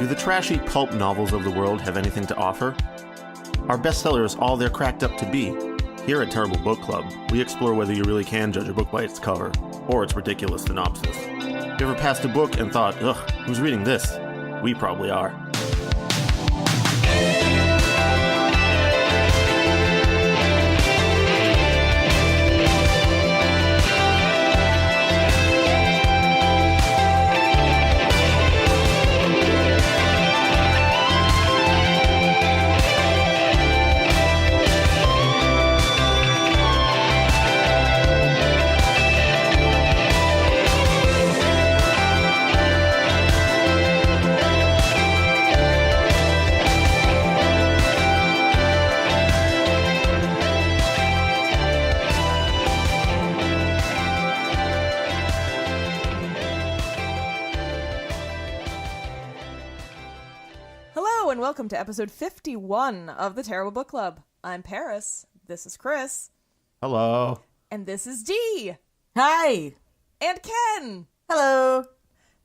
Do the trashy pulp novels of the world have anything to offer? Are bestsellers all they're cracked up to be? Here at Terrible Book Club, we explore whether you really can judge a book by its cover, or its ridiculous synopsis. You ever passed a book and thought, ugh, who's reading this? We probably are. Welcome to episode 51 of the Terrible Book Club. I'm Paris. This is Chris. Hello. And this is Dee. Hi. And Ken. Hello.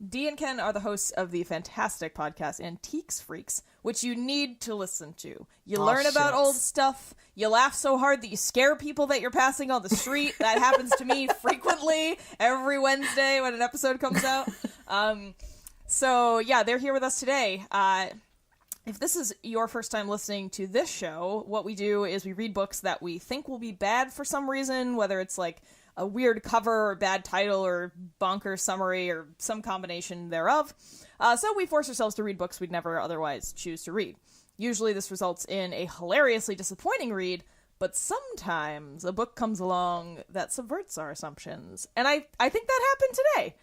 Dee and Ken are the hosts of the fantastic podcast Antiques Freaks, which you need to listen to. You learn about old stuff. You laugh so hard that you scare people that you're passing on the street. That happens to me frequently every Wednesday when an episode comes out. So yeah, they're here with us today. If this is your first time listening to this show, what we do is we read books that we think will be bad for some reason, whether it's like a weird cover or bad title or bonkers summary or some combination thereof. So we force ourselves to read books we'd never otherwise choose to read. Usually this results in a hilariously disappointing read, but sometimes a book comes along that subverts our assumptions. And I think that happened today.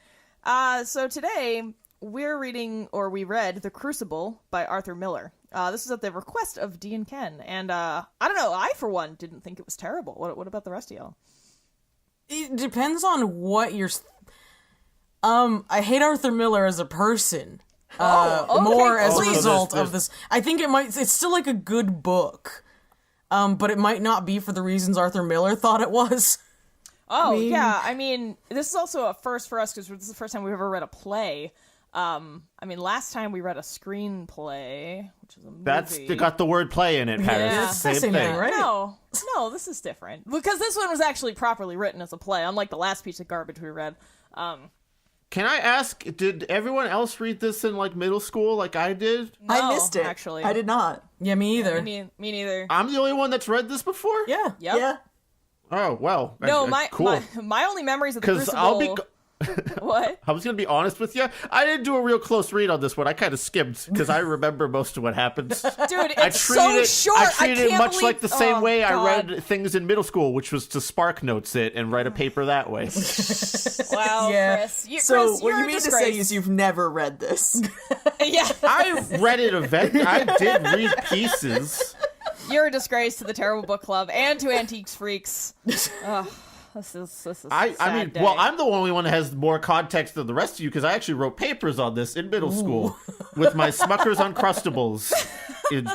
So today we read The Crucible by Arthur Miller. This is at the request of Dee and Ken. And I don't know, I for one didn't think it was terrible. What about the rest of y'all? It depends on what you're... I hate Arthur Miller as a person. More as a result of this. I think it's still like a good book. But it might not be for the reasons Arthur Miller thought it was. Yeah. I mean, this is also a first for us because this is the first time we've ever read a play. Last time we read a screenplay, which is a movie. That's got the word play in it, Paris. Yeah. It's the same thing, right? No, this is different. Because this one was actually properly written as a play, unlike the last piece of garbage we read. Can I ask, did everyone else read this in, middle school like I did? No, I missed it. Actually. I did not. Yeah, me either. Me neither. I'm the only one that's read this before? Yeah. Yep. Yeah. Oh, well. No, cool. my only memories of the Crucible... I'll be... What? I was going to be honest with you. I didn't do a real close read on this one. I kind of skimmed because I remember most of what happens. Dude, it's so short. I treated it much like the same way God. I read things in middle school, which was to Spark Notes it and write a paper that way. Wow, Yeah. Chris. So Chris, what you're you a mean to disgrace. say is you've never read this. Yeah. I read it I did read pieces. You're a disgrace to the Terrible Book Club and to Antiques Freaks. Ugh. This is I mean, day. well, I'm the only one that has more context than the rest of you because I actually wrote papers on this in middle school with my Smucker's Uncrustables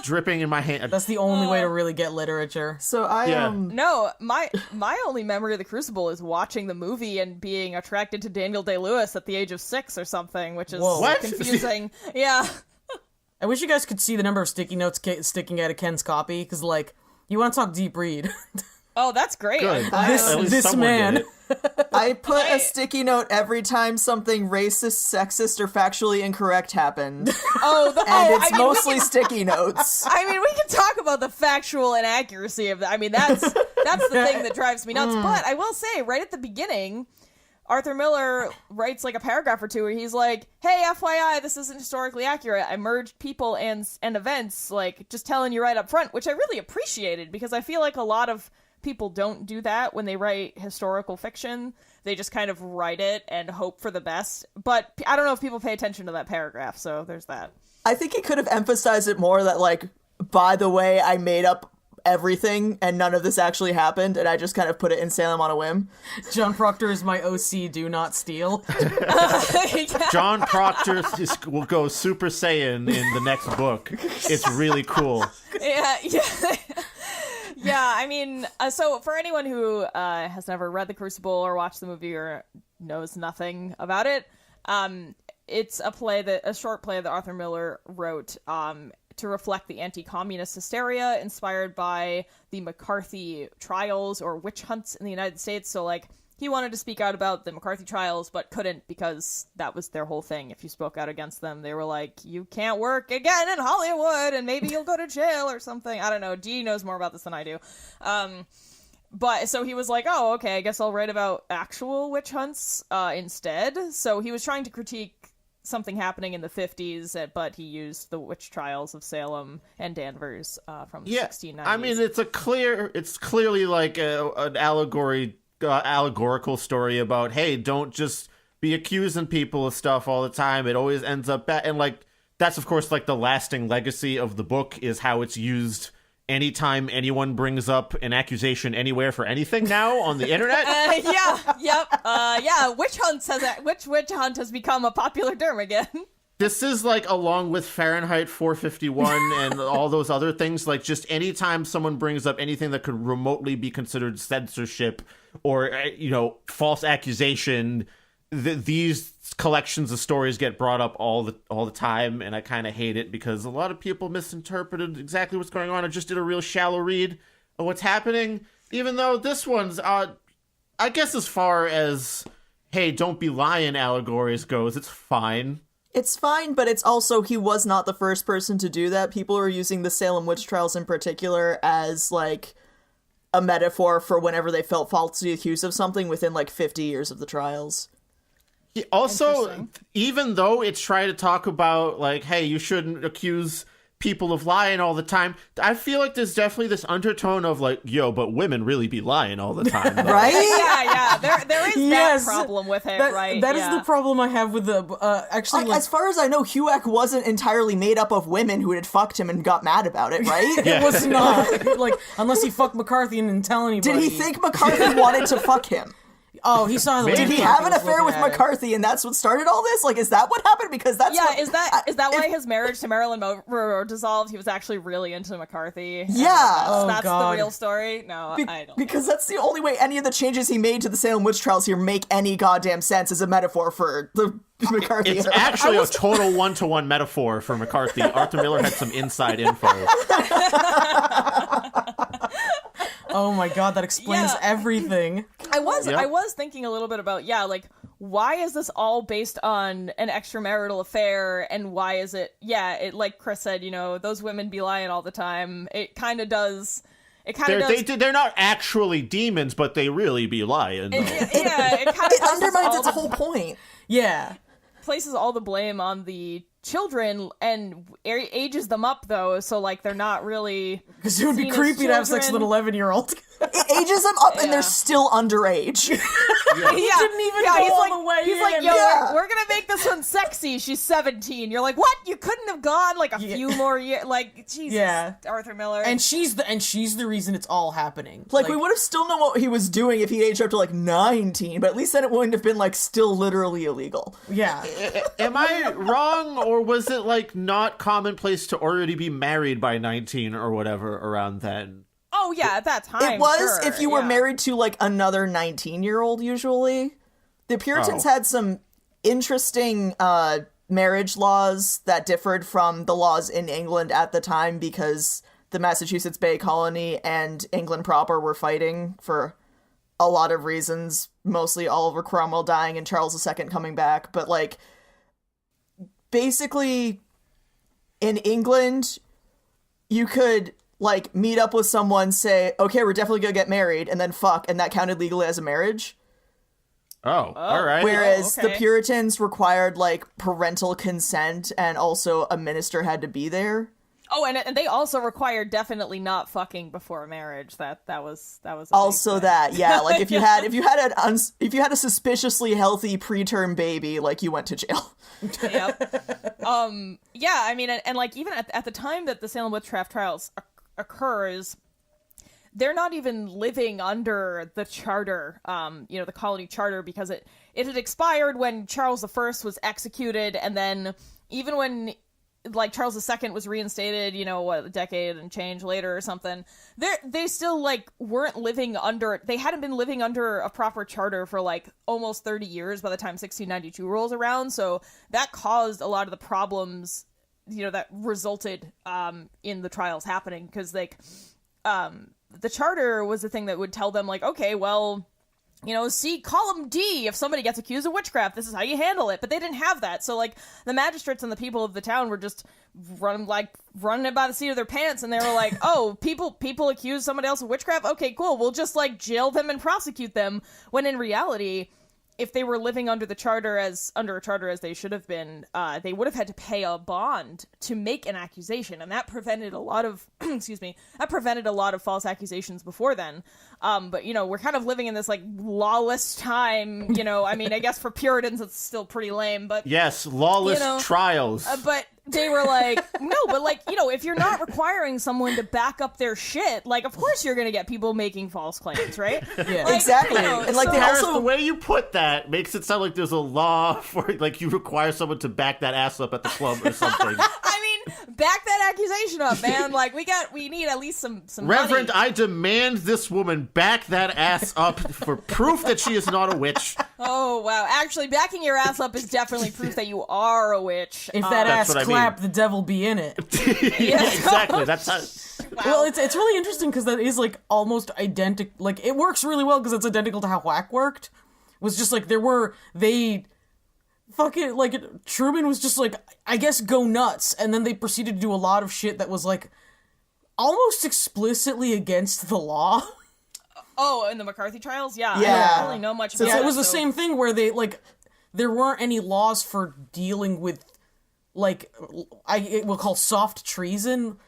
dripping in my hand. That's the only way to really get literature. So No, my only memory of The Crucible is watching the movie and being attracted to Daniel Day-Lewis at the age of 6 or something, which is What? confusing. Yeah. I wish you guys could see the number of sticky notes sticking out of Ken's copy, because, you want to talk deep read. Oh, that's great. Good. This At least this someone man. did it. I put a sticky note every time something racist, sexist, or factually incorrect happened. It's mostly sticky notes. I mean, we can talk about the factual inaccuracy of that. I mean, that's the thing that drives me nuts. But I will say, right at the beginning, Arthur Miller writes a paragraph or two where he's like, hey, FYI, this isn't historically accurate. I merged people and events, just telling you right up front, which I really appreciated because I feel like a lot of people don't do that when they write historical fiction. They just kind of write it and hope for the best. But I don't know if people pay attention to that paragraph, so there's that. I think he could have emphasized it more that, by the way, I made up everything and none of this actually happened and I just kind of put it in Salem on a whim. John Proctor is my OC, do not steal. John Proctor will go Super Saiyan in the next book. It's really cool. Yeah. Yeah, I mean, so for anyone who has never read The Crucible or watched the movie or knows nothing about it, it's a short play that Arthur Miller wrote to reflect the anti-communist hysteria inspired by the McCarthy trials or witch hunts in the United States. So, like, he wanted to speak out about the McCarthy trials, but couldn't because that was their whole thing. If you spoke out against them, they were like, you can't work again in Hollywood, and maybe you'll go to jail or something. I don't know. Dee knows more about this than I do. But so he was like, oh, okay, I guess I'll write about actual witch hunts instead. So he was trying to critique something happening in the 50s, but he used the witch trials of Salem and Danvers from the 1690s. I mean, it's clearly like an allegorical story about, hey, don't just be accusing people of stuff all the time. It always ends up bad. And like, that's of course like the lasting legacy of the book is how it's used anytime anyone brings up an accusation anywhere for anything now on the internet. Witch hunt has become a popular term again. This is like along with Fahrenheit 451 and all those other things, like just anytime someone brings up anything that could remotely be considered censorship or, false accusation, these collections of stories get brought up all the time, and I kind of hate it because a lot of people misinterpreted exactly what's going on. I just did a real shallow read of what's happening, even though this one's, I guess as far as, hey, don't be lying allegories goes, it's fine. It's fine, but it's also, he was not the first person to do that. People are using the Salem witch trials in particular as, like, a metaphor for whenever they felt falsely accused of something within, like, 50 years of the trials. Also, even though it's trying to talk about, like, hey, you shouldn't accuse people of lying all the time, I feel like there's definitely this undertone of, like, yo, but women really be lying all the time. Right? There is that problem with it, right? That is the problem I have with the, actually, as far as I know, Huac wasn't entirely made up of women who had fucked him and got mad about it, right? It was not. Like, unless he fucked McCarthy and didn't tell anybody. Did he think McCarthy wanted to fuck him? Oh, he saw the. Did he have an affair with McCarthy, and that's what started all this? Like, is that what happened? Because that's is that why his marriage to Marilyn Monroe dissolved? He was actually really into McCarthy. Yeah, that's the real story. No, I don't. Because that's the only way any of the changes he made to the Salem witch trials here make any goddamn sense as a metaphor for the McCarthy. It's actually a total one-to-one metaphor for McCarthy. Arthur Miller had some inside info. Oh my god, that explains everything. I was thinking a little bit about, like, why is this all based on an extramarital affair, and why is it, like Chris said, those women be lying all the time. It kind of does. They're not actually demons, but they really be lying. It undermines its whole point. Yeah. Places all the blame on the children and ages them up, though, so, like, they're not really, because it would be creepy to have sex with an 11-year-old. It ages them up and they're still underage. He didn't even go all the way He's in. like, we're gonna make this one sexy. She's 17. You're like, what? You couldn't have gone like a few more years? Like, Jesus, Arthur Miller. And she's the reason it's all happening. Like, we would have still known what he was doing if he aged up to, like, 19, but at least then it wouldn't have been, like, still literally illegal. Yeah. Am I wrong, or was it, like, not commonplace to already be married by 19 or whatever around then? Oh, yeah, at that time. It was if you were married to, like, another 19-year-old, usually. The Puritans had some interesting marriage laws that differed from the laws in England at the time because the Massachusetts Bay Colony and England proper were fighting for a lot of reasons, mostly Oliver Cromwell dying and Charles II coming back. But, like, basically, in England, you could, like, meet up with someone, say, okay, we're definitely gonna get married, and then fuck, and that counted legally as a marriage. Oh, all right. Whereas the Puritans required, like, parental consent, and also a minister had to be there. Oh, and they also required definitely not fucking before marriage. That was also that, yeah. Like, if you had a suspiciously healthy preterm baby, like, you went to jail. Yep. Yeah, I mean, and like, even at the time that the Salem witchcraft trials occurs, they're not even living under the charter, the colony charter, because it had expired when Charles I was executed, and then even when like Charles II was reinstated, a decade and change later or something, they still like weren't living under, they hadn't been living under a proper charter for like almost 30 years by the time 1692 rolls around. So that caused a lot of the problems, that resulted in the trials happening, because like the charter was the thing that would tell them like, okay, well, see column D, if somebody gets accused of witchcraft, this is how you handle it. But they didn't have that. So, like, the magistrates and the people of the town were just running it by the seat of their pants. And they were like, oh, people accuse somebody else of witchcraft? Okay, cool. We'll just, like, jail them and prosecute them. When in reality, if they were living under a charter as they should have been, they would have had to pay a bond to make an accusation, and that prevented a lot of false accusations before then. But we're kind of living in this like lawless time. I mean, I guess for Puritans it's still pretty lame, but yes, lawless trials. But they were like, no, but like, if you're not requiring someone to back up their shit, like, of course you're gonna get people making false claims, right? Yeah, like, exactly. And like, so, they Paris, also, the way you put that makes it sound like there's a law for like you require someone to back that ass up at the club or something. I mean, back that accusation up, man. Like, we need at least some Reverend, money. I demand this woman back that ass up for proof that she is not a witch. Oh, wow. Actually, backing your ass up is definitely proof that you are a witch. If that That's ass what I clap, mean. the devil be in it. Yeah, exactly. That's how. Wow. Well, it's really interesting because that is like almost identical. Like, it works really well because it's identical to how Whack worked. It was just like fucking, like, Truman was just like, I guess go nuts, and then they proceeded to do a lot of shit that was like almost explicitly against the law. Oh, in the McCarthy trials? Yeah. Yeah. I don't really know much about Yeah, that. it was the same thing where they, like, there weren't any laws for dealing with, like, we'll call soft treason,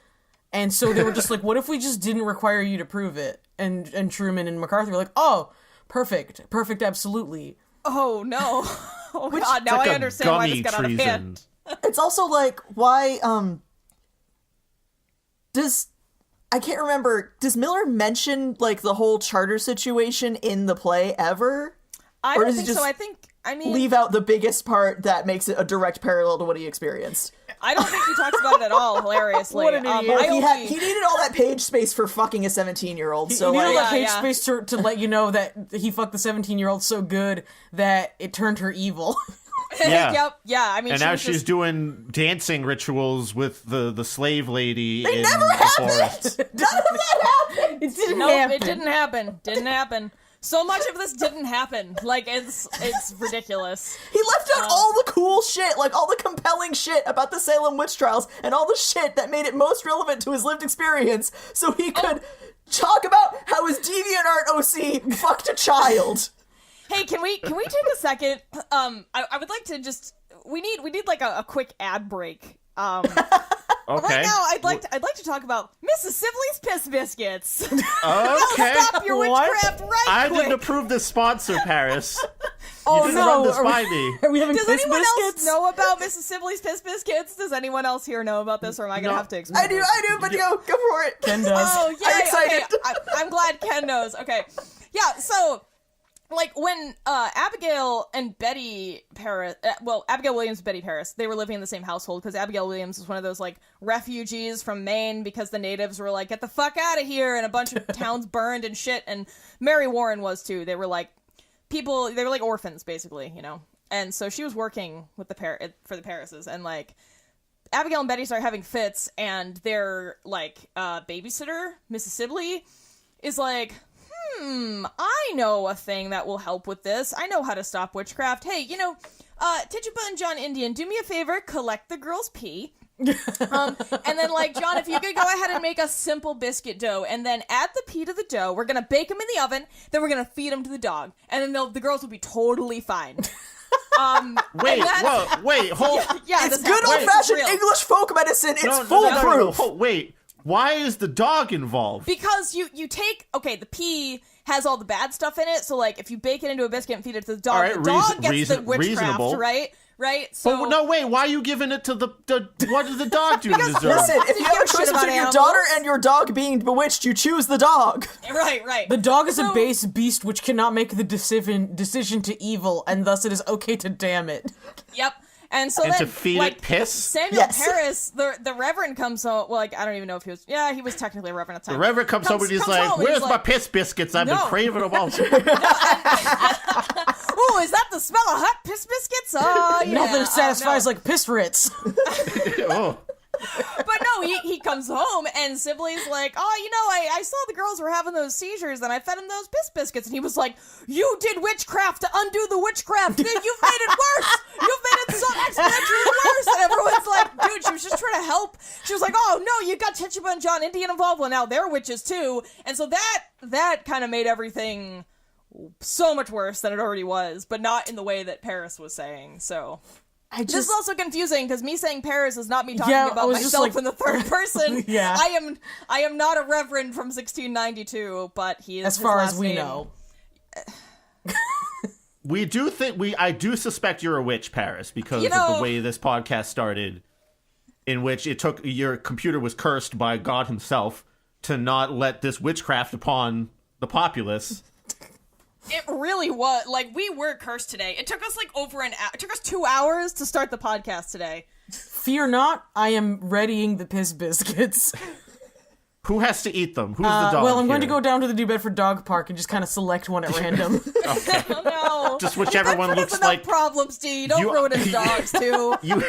and so they were just like, what if we just didn't require you to prove it? And Truman and McCarthy were like, oh, perfect, absolutely. Oh, no. Oh, God, now like I a understand why this gummy got out of treason. hand. it's also like, why, I can't remember, does Miller mention, like, the whole charter situation in the play ever? I Or don't does he think just so. I mean, leave out the biggest part that makes it a direct parallel to what he experienced? I don't think he talks about it at all, hilariously. What an idiot. He needed all that page space for fucking a 17-year-old, so, you know like... that page yeah. space to let you know that he fucked the 17-year-old so good that it turned her evil. Yeah. Yep, yeah, I mean, And she now was she's just... doing dancing rituals with the slave lady in never the happened! forest. None of that happened! It didn't Nope, happen. it didn't happen. So much of this didn't happen. Like, it's ridiculous. He left out all the cool shit, like all the compelling shit about the Salem witch trials, and all the shit that made it most relevant to his lived experience, so he could talk about how his DeviantArt OC fucked a child. Hey, can we take a second? I would like to just we need like a quick ad break. Okay. Right now, I'd like to talk about Mrs. Sibley's Piss Biscuits. Okay. Stop your witchcraft right I quick. didn't approve this sponsor, Paris. Oh You didn't no! run this Are by we, me. are we having Does piss anyone biscuits? else know about Mrs. Sibley's Piss Biscuits? Does anyone else here know about this, or am I gonna No. have to explain? I do, but go for it. Ken does. Oh, yay, I'm excited. Okay. I'm glad Ken knows. Okay. Yeah, so, like, when Abigail and Betty Paris, Abigail Williams and Betty Paris, they were living in the same household, because Abigail Williams was one of those, like, refugees from Maine, because the natives were like, get the fuck out of here, and a bunch of towns burned and shit, and Mary Warren was, too. They were, like, they were, like, orphans, basically, And so she was working with for the Parises, and, like, Abigail and Betty start having fits, and their, like, babysitter, Mrs. Sibley, is like, I know a thing that will help with this. I know how to stop witchcraft. Hey, Tituba and John Indian, do me a favor, collect the girl's pee. And then, like, John, if you could go ahead and make a simple biscuit dough, and then add the pea to the dough, we're gonna bake them in the oven, then we're gonna feed them to the dog, and then the girls will be totally fine. Wait, hold. Yeah, It's this good happened. old-fashioned It's real. English folk medicine. It's No, foolproof. hold, wait. Why is the dog involved? Because you take, the pea has all the bad stuff in it, so, like, if you bake it into a biscuit and feed it to the dog, All right, the dog gets the reasonable. witchcraft, right? So, But no, wait. Why are you giving it to the what does the dog do to deserve? Listen, if you have a give a choice shit about between your animals. daughter and your dog being bewitched, you choose the dog. right. The dog is a So- base beast which cannot make the decision to evil, and thus it is okay to damn it. Yep. And so And then, to feed like, it piss? Samuel Yes. Paris, the Reverend comes home. Well, like, I don't even know if he was. Yeah, he was technically a Reverend at the time. The Reverend comes over and he's like, home and where's he's my like, piss biscuits? I've been No. craving them all. Ooh, is that the smell of hot piss biscuits? Oh, yeah. Nothing satisfies no. like piss Ritz. Oh. But no, he comes home and Sibley's like, oh, you know, I saw the girls were having those seizures and I fed them those piss biscuits. And he was like, you did witchcraft to undo the witchcraft. You've made it worse. You've made it so exponentially worse. And everyone's like, dude, she was just trying to help. She was like, oh, no, you got Tituba and John Indian involved. Well, now they're witches too. And so that kind of made everything so much worse than it already was, but not in the way that Paris was saying. So this is also confusing because me saying Paris is not me talking about myself in the third person. Yeah. I am not a reverend from 1692, but he is As his far last as we name. know. I do suspect you're a witch, Paris, because of the way this podcast started, in which it took your computer was cursed by God himself to not let this witchcraft upon the populace. It really was. Like, we were cursed today. It took us like over an hour. It took us 2 hours to start the podcast today. Fear not, I am readying the piss biscuits. Who has to eat them? Who's the dog? Well, I'm going to here? go down to the New Bedford Dog Park and just kind of select one at random. Oh, no. Just whichever one looks enough like problems, D. Don't You- ruin his dogs, too. you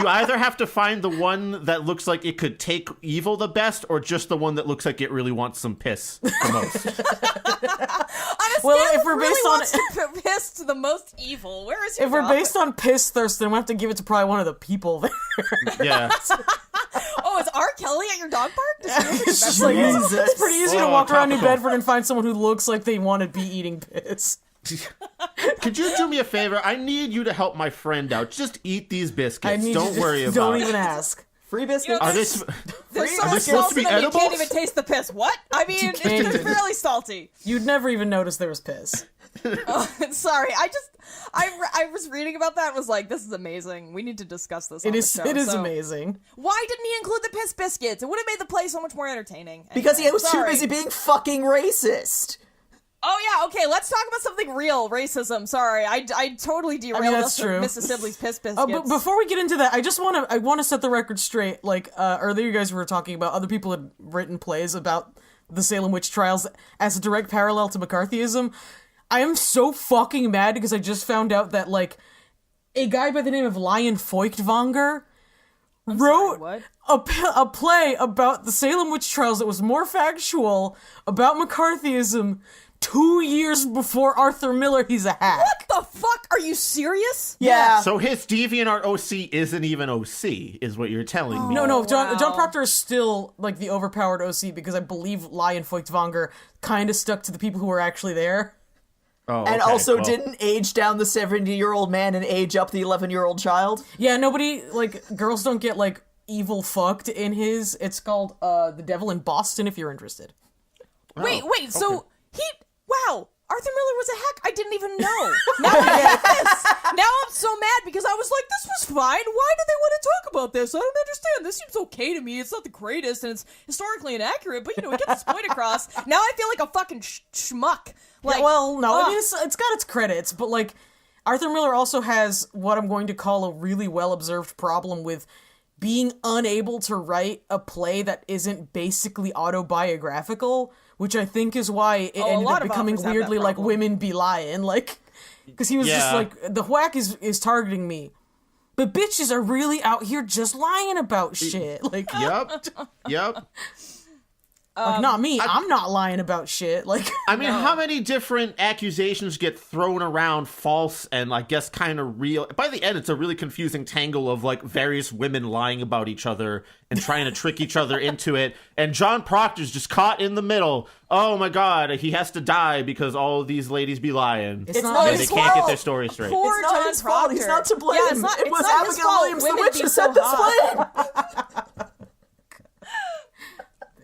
either have to find the one that looks like it could take evil the best, or just the one that looks like it really wants some piss the most. On a Well, scale if we're of really based on- wants to piss to the most evil, where is your If we're dog? based on piss thirst, then we have to give it to probably one of the people there. Yeah. Oh, is R. Kelly at your dog park? Does he live in It's just Bedford? like, Jesus. it's pretty easy to Oh, walk around New topical. Bedford and find someone who looks like they want to be eating piss. Could you do me a favor? I need you to help my friend out. Just eat these biscuits. I need Don't you worry to, about Don't it. even ask. Free biscuits. Are they? There's so Are they much supposed salt to be in them, you can't edibles? even taste the piss. What? I mean, it's can't. fairly salty. You'd never even notice there was piss. Sorry, I was reading about that and was like, this is amazing. We need to discuss this on It is the show. it is So, amazing. why didn't he include the piss biscuits? It would have made the play so much more entertaining. Because he Anyway, was too sorry. busy being fucking racist. Oh yeah, okay, let's talk about something real. Racism. Sorry, I totally derailed that's us true. with Mrs. Sibley's piss biscuits. But before we get into that, I want to set the record straight. Like earlier, you guys were talking about other people had written plays about the Salem witch trials as a direct parallel to McCarthyism. I am so fucking mad because I just found out that like a guy by the name of Lion Feuchtwanger wrote what? a play about the Salem witch trials that was more factual about McCarthyism 2 years before Arthur Miller. He's a hack. What the fuck? Are you serious? Yeah. So his DeviantArt OC isn't even OC, is what you're telling me. No, John wow. Proctor is still like the overpowered OC because I believe Lion Feuchtwanger kind of stuck to the people who were actually there. Oh, And okay, also well. didn't age down the 70-year-old man and age up the 11-year-old child. Yeah, nobody like girls don't get like evil fucked in his. It's called The Devil in Boston if you're interested. Wait, okay. so wow, Arthur Miller was a hack? I didn't even know. Now I get this. Now I'm so mad because I was like, this was fine. Why do they want to talk about this? I don't understand. This seems okay to me. It's not the greatest and it's historically inaccurate, but we get this point across. Now I feel like a fucking schmuck. Like, Yeah, well, no, I ugh. mean, it's got its credits, but like Arthur Miller also has what I'm going to call a really well observed problem with being unable to write a play that isn't basically autobiographical, which I think is why it a ended lot up of becoming authors have weirdly that like problem. women be lying, like because he was just Yeah. like the whack is targeting me, but bitches are really out here just lying about shit, like. Yep. Like, not me. I'm not lying about shit. Like, I mean, how many different accusations get thrown around, false and I guess kind of real? By the end, it's a really confusing tangle of like various women lying about each other and trying to trick each other into it. And John Proctor's just caught in the middle. Oh my God, he has to die because all of these ladies be lying. It's not and his they can't get fault. their story straight. Poor It's not John his fault. He's Proctor. not to blame. Yeah, it's not, It it's was not his Abigail fault. Williams, the Women witch, being who so set this hot. flame.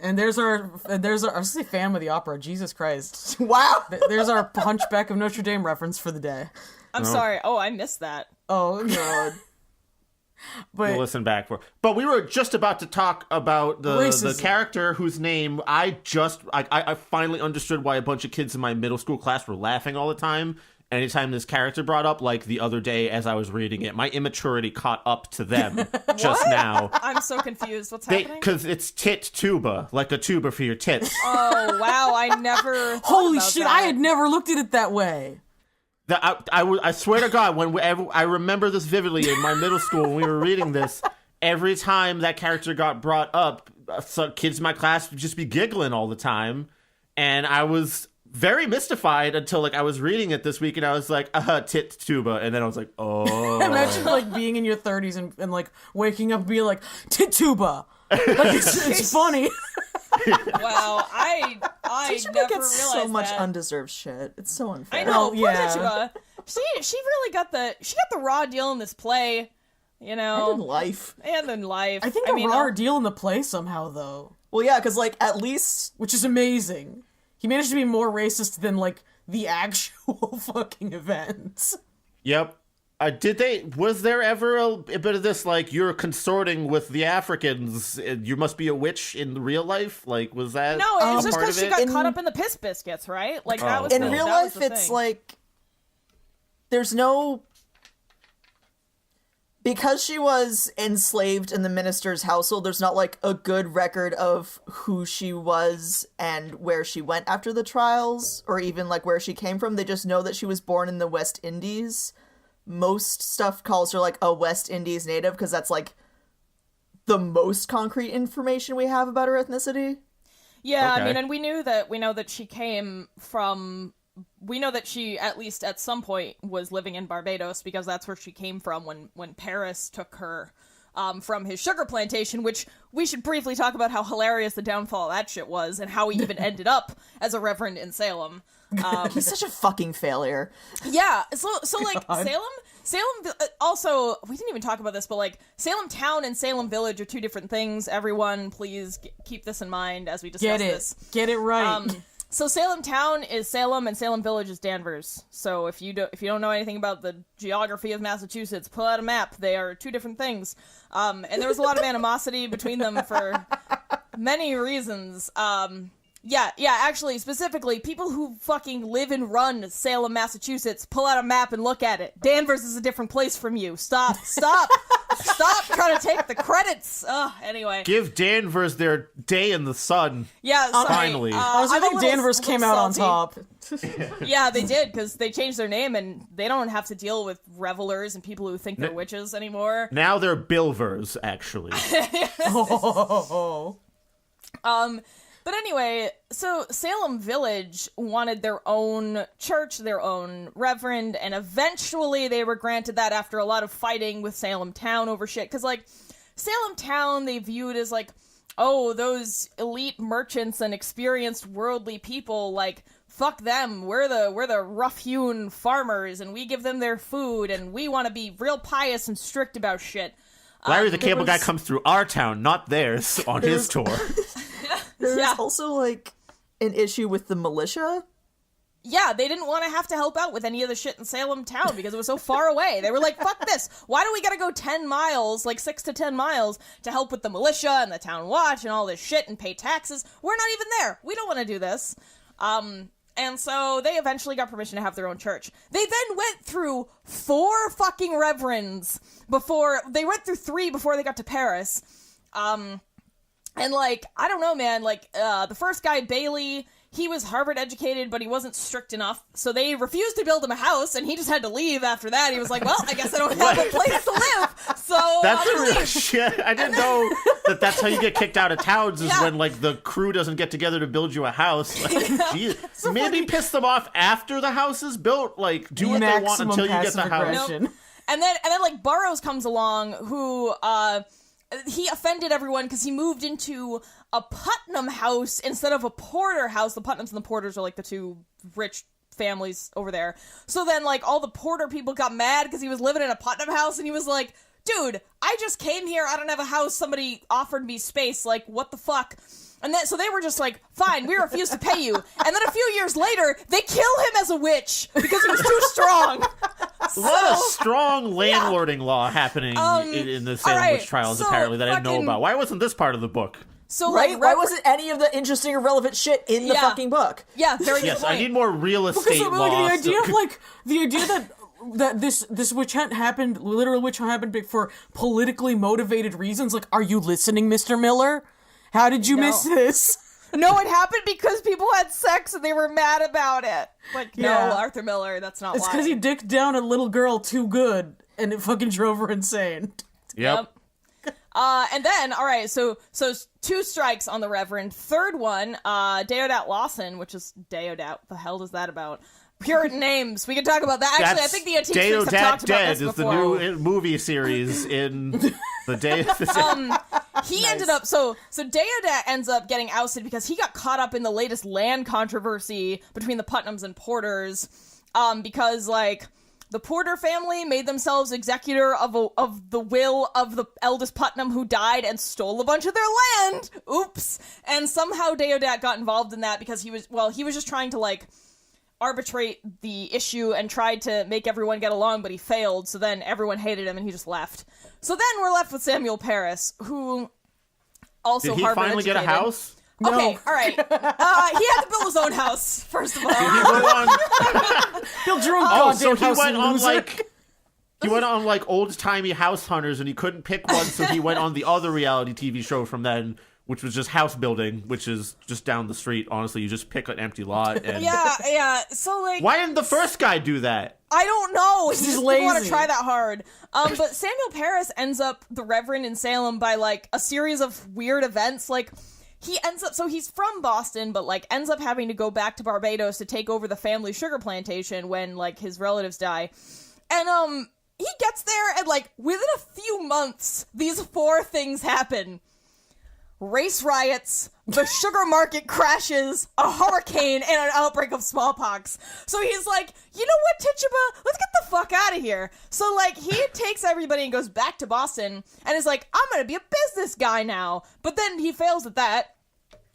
and there's our I was gonna say Phantom of the Opera. Jesus Christ. Wow. There's our Hunchback of Notre Dame reference for the day. I'm sorry. Oh, I missed that. Oh god. But We'll listen back for. But we were just about to talk about the Racism. character whose name I finally understood why a bunch of kids in my middle school class were laughing all the time. anytime this character brought up, like the other day as I was reading it, my immaturity caught up to them just now. I'm so confused. What's happening? Because it's tit tuba, like a tuba for your tits. Oh, wow. I never Holy about shit, that. I had never looked at it that way. I swear to God, I remember this vividly in my middle school when we were reading this. Every time that character got brought up, kids in my class would just be giggling all the time. And I was very mystified until like I was reading it this week and I was like, tit tuba. And then I was like, oh. Imagine like being in your 30s and like waking up and being like, tit tuba. Like, it's funny. Wow, I Tituba never gets realized so much that. undeserved shit. It's so unfair. I know, Oh, poor yeah. Tituba. She really got the raw deal in this play, you know. And in life. And in life. I think a raw deal in the play somehow, though. Well, yeah, because, like, at least... Which is amazing. He managed to be more racist than, like, the actual fucking events. Yep. Was there ever a bit of this, like, you're consorting with the Africans, you must be a witch in real life? Like, was that No, it was just part because of she it? got caught up in the piss biscuits, right? Like, that was In the, real that life, was the it's thing. like... There's no... Because she was enslaved in the minister's household, there's not, like, a good record of who she was and where she went after the trials, or even, like, where she came from. They just know that she was born in the West Indies. Most stuff calls her, like, a West Indies native, because that's, like, the most concrete information we have about her ethnicity. Yeah, Okay. I mean, and we know that she came from... We know that she, at least at some point, was living in Barbados because that's where she came from when Paris took her from his sugar plantation, which we should briefly talk about how hilarious the downfall of that shit was and how he even ended up as a reverend in Salem. He's such a fucking failure. Yeah, so like, Salem, also, we didn't even talk about this, but, like, Salem Town and Salem Village are two different things. Everyone, please keep this in mind as we discuss this. Get it right. So Salem Town is Salem, and Salem Village is Danvers. So if you don't know anything about the geography of Massachusetts, pull out a map. They are two different things. And there was a lot of animosity between them for many reasons. Yeah, actually, specifically, people who fucking live and run Salem, Massachusetts, pull out a map and look at it. Danvers is a different place from you. Stop trying to take the credits. Anyway. Give Danvers their day in the sun. Yeah, sorry. Finally. I think Danvers came out on top. Yeah, they did, because they changed their name, and they don't have to deal with revelers and people who think they're witches anymore. Now they're Bilvers, actually. But anyway, so Salem Village wanted their own church, their own reverend, and eventually they were granted that after a lot of fighting with Salem Town over shit. Because, like, Salem Town they viewed as, like, oh, those elite merchants and experienced worldly people, like, fuck them. We're the rough-hewn farmers, and we give them their food, and we want to be real pious and strict about shit. Larry the Cable Guy comes through our town, not theirs, on his tour. There's also, like, an issue with the militia. Yeah, they didn't want to have to help out with any of the shit in Salem Town because it was so far away. They were like, fuck this. Why do we gotta go 10 miles, like 6 to 10 miles, to help with the militia and the town watch and all this shit and pay taxes? We're not even there. We don't want to do this. And so they eventually got permission to have their own church. They then went through 4 fucking reverends they went through 3 before they got to Paris. And, like, I don't know, man, like, the first guy, Bailey, he was Harvard educated, but he wasn't strict enough, so they refused to build him a house, and he just had to leave after that. He was like, well, I guess I don't have a place to live, so That's I'm a gonna real leave. shit. I didn't know that's how you get kicked out of towns, is when, like, the crew doesn't get together to build you a house. Like, geez. Maybe piss them off after the house is built. Like, do what they want until you get the house. Nope. And then, like, Burroughs comes along, who, he offended everyone because he moved into a Putnam house instead of a Porter house. The Putnams and the Porters are, like, the two rich families over there. So then, like, all the Porter people got mad because he was living in a Putnam house, and he was like, dude, I just came here, I don't have a house, somebody offered me space, like, what the fuck? And then, so they were just like, fine, we refuse to pay you. And then a few years later, they kill him as a witch because he was too strong. A lot of strong landlording law happening in the Salem right, witch trials, so apparently, that I didn't know fucking- about. Why wasn't this part of the book? So Right? like, Why wasn't any of the interesting or relevant shit in the fucking book? Yeah, very good Yes, point. I need more real estate Because laws. like, the idea that this witch hunt happened, literal witch hunt happened for politically motivated reasons. Like, are you listening, Mr. Miller? How did you miss this? No, it happened because people had sex and they were mad about it. Like, no, Yeah. Arthur Miller, that's not It's why. because he dicked down a little girl too good, and it fucking drove her insane. Yep. And then, all right, so 2 strikes on the Reverend. Third one, Deodat Lawson, which is Deodat. What the hell is that about? Puritan names. We can talk about that. Actually, I think the Antique Freaks have talked about this Dead before. is the new movie series in the day. He ended up so Deodat ends up getting ousted because he got caught up in the latest land controversy between the Putnams and Porters, because like the Porter family made themselves executor of the will of the eldest Putnam who died and stole a bunch of their land. Oops. And somehow Deodat got involved in that because he was just trying to like arbitrate the issue and tried to make everyone get along, but he failed, so then everyone hated him and he just left. So then we're left with Samuel Parris, who also Did he Harvard finally get a educated. house? Okay, all right. He had to build his own house, first of all. Did he go on? Build your own Oh, goddamn so he house, went on loser. like. He went on like old timey house hunters, and he couldn't pick one, so he went on the other reality TV show from then, which was just house building, which is just down the street. Honestly, you just pick an empty lot. And Yeah. So like, why didn't the first guy do that? I don't know. He He's just didn't want to lazy. try that hard. But Samuel Parris ends up the Reverend in Salem by like a series of weird events. Like he ends up, so he's from Boston, but like ends up having to go back to Barbados to take over the family sugar plantation when like his relatives die. And he gets there and like within a few months, these 4 things happen. Race riots, the sugar market crashes, a hurricane, and an outbreak of smallpox. So he's like, you know what, Tituba? Let's get the fuck out of here. So, like, he takes everybody and goes back to Boston and is like, I'm gonna be a business guy now. But then he fails at that.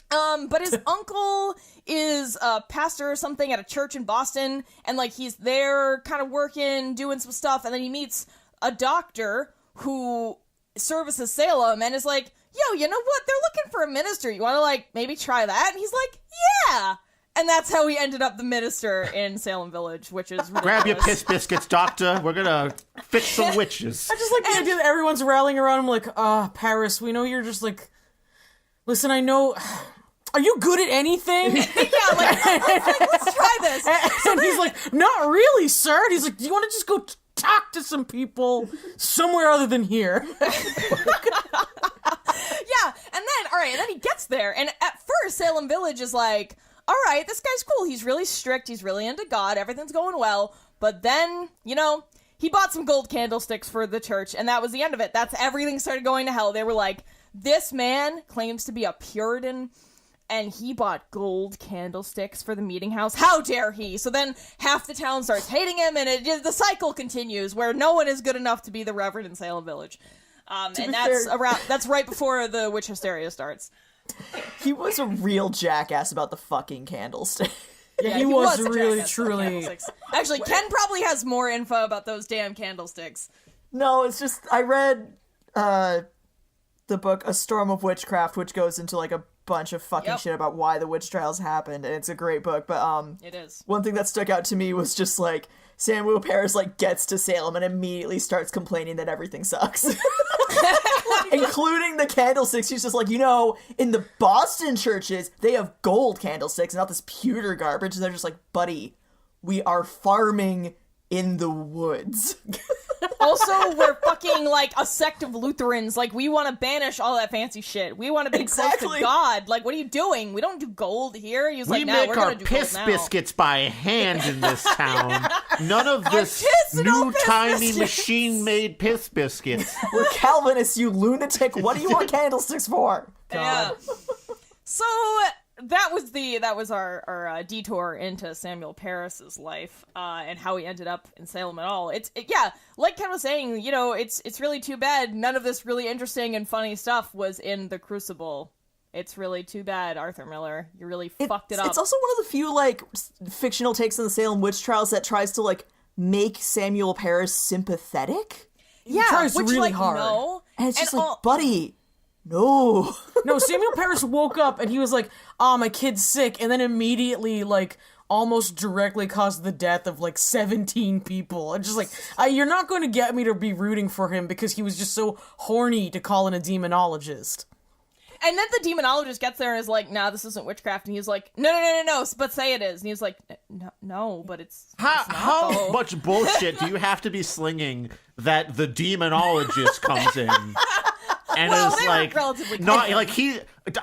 But his uncle is a pastor or something at a church in Boston, and, like, he's there kind of working, doing some stuff, and then he meets a doctor who services Salem and is like, yo, you know what? They're looking for a minister. You want to, like, maybe try that? And he's like, yeah. And that's how he ended up the minister in Salem Village, which is ridiculous. Grab your piss biscuits, doctor. We're gonna fix some witches. I just like the idea that everyone's rallying around him like, Paris, we know you're just like, listen, I know, are you good at anything? Yeah, let's try this. And he's like, not really, sir. And he's like, do you want to just go talk to some people somewhere other than here? Yeah, and then he gets there, and at first, Salem Village is like, all right, this guy's cool, he's really strict, he's really into God, everything's going well, but then, you know, he bought some gold candlesticks for the church, and that was the end of it. That's everything started going to hell. They were like, this man claims to be a Puritan, and he bought gold candlesticks for the meeting house. How dare he? So then half the town starts hating him, and the cycle continues, where no one is good enough to be the Reverend in Salem Village. And that's right before the witch hysteria starts. He was a real jackass about the fucking candlestick. Yeah, he was a really, jackass about truly. candlesticks. Actually, Ken probably has more info about those damn candlesticks. No, it's just, I read the book A Storm of Witchcraft, which goes into like a bunch of fucking shit about why the witch trials happened, and it's a great book, but It is. one thing that stuck out to me was just like Samuel Parris like gets to Salem and immediately starts complaining that everything sucks. Including the candlesticks. He's just like, you know, in the Boston churches, they have gold candlesticks, not this pewter garbage. And they're just like, buddy, we are farming in the woods. Also, we're fucking like a sect of Lutherans. Like, we want to banish all that fancy shit. We want to be close to God. Like, what are you doing? We don't do gold here. He's like, no, we're our going to do piss gold now. biscuits by hand in this town. None of this new tiny machine-made piss biscuits. We're Calvinists, you lunatic. What do you want candlesticks for? Yeah. So that was our detour into Samuel Parris's life and how he ended up in Salem at all. Like Ken was saying, you know, it's really too bad none of this really interesting and funny stuff was in the Crucible. It's really too bad, Arthur Miller. You really fucked it up. It's also one of the few like fictional takes on the Salem witch trials that tries to like make Samuel Parris sympathetic. Yeah, tries which really like hard. no, And it's just like, buddy, No. No, Samuel Parris woke up and he was like, my kid's sick, and then immediately, like, almost directly caused the death of, like, 17 people. And just like, you're not going to get me to be rooting for him because he was just so horny to call in a demonologist. And then the demonologist gets there and is like, nah, this isn't witchcraft. And he's like, no, but say it is. And he's like, no, but it's How much bullshit do you have to be slinging that the demonologist comes in and is like, not like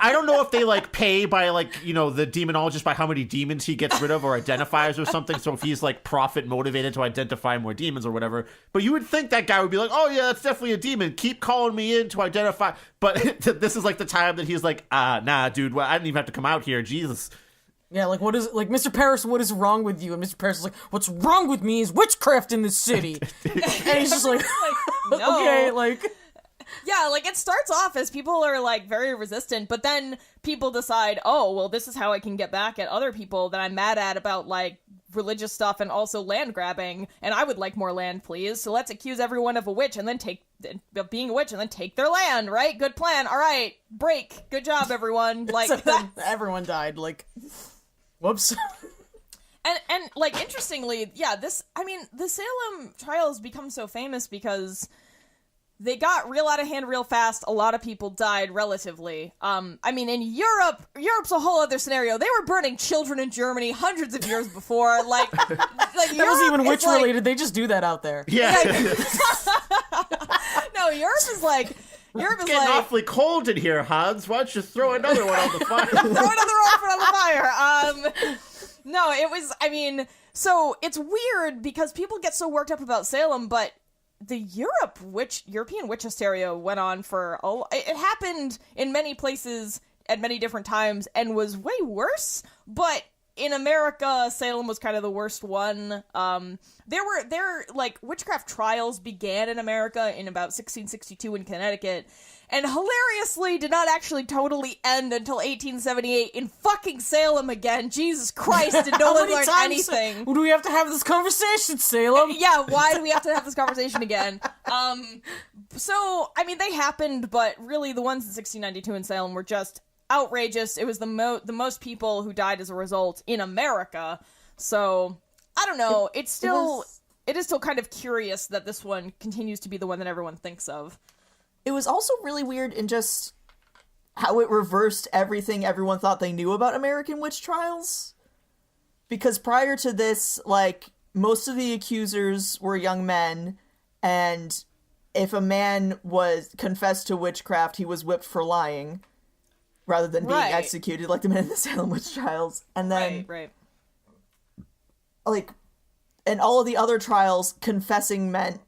I don't know if they like pay by like, you know, the demonologist by how many demons he gets rid of or identifies or something. So if he's like profit motivated to identify more demons or whatever, but you would think that guy would be like, oh yeah, that's definitely a demon. Keep calling me in to identify. But this is like the time that he's like, nah, dude, well, I didn't even have to come out here. Jesus. Yeah, like, what is, like, Mr. Parris, what is wrong with you? And Mr. Parris is like, what's wrong with me is witchcraft in this city. And he's just like, no. Okay, like... Yeah, like, it starts off as people are, like, very resistant, but then people decide, oh, well, this is how I can get back at other people that I'm mad at about, like, religious stuff and also land grabbing, and I would like more land, please, so let's accuse everyone of a witch and then of being a witch and then take their land, right? Good plan. All right, break. Good job, everyone. Like, everyone died, like, whoops. And, like, interestingly, yeah, the Salem trials become so famous because they got real out of hand real fast. A lot of people died relatively. I mean, in Europe's a whole other scenario. They were burning children in Germany hundreds of years before. Like that wasn't even witch related. They just do that out there. Yeah. No, Europe is getting awfully cold in here, Hans. Why don't you throw another one on the fire? Throw another one on the fire. No, it was, I mean, so it's weird because people get so worked up about Salem, but the European witch hysteria went on for it happened in many places at many different times and was way worse, but in America, Salem was kind of the worst one. Witchcraft trials began in America in about 1662 in Connecticut, and hilariously did not actually totally end until 1878 in fucking Salem again. Jesus Christ, did no one learn anything? Do we have to have this conversation, Salem? Yeah, why do we have to have this conversation again? So, I mean, they happened, but really the ones in 1692 in Salem were just outrageous. It was the most people who died as a result in America. So, I don't know. It is still kind of curious that this one continues to be the one that everyone thinks of. It was also really weird in just how it reversed everything everyone thought they knew about American witch trials. Because prior to this, like, most of the accusers were young men, and if a man was confessed to witchcraft, he was whipped for lying, rather than being executed, like the men in the Salem witch trials. And then, like, in all of the other trials, confessing meant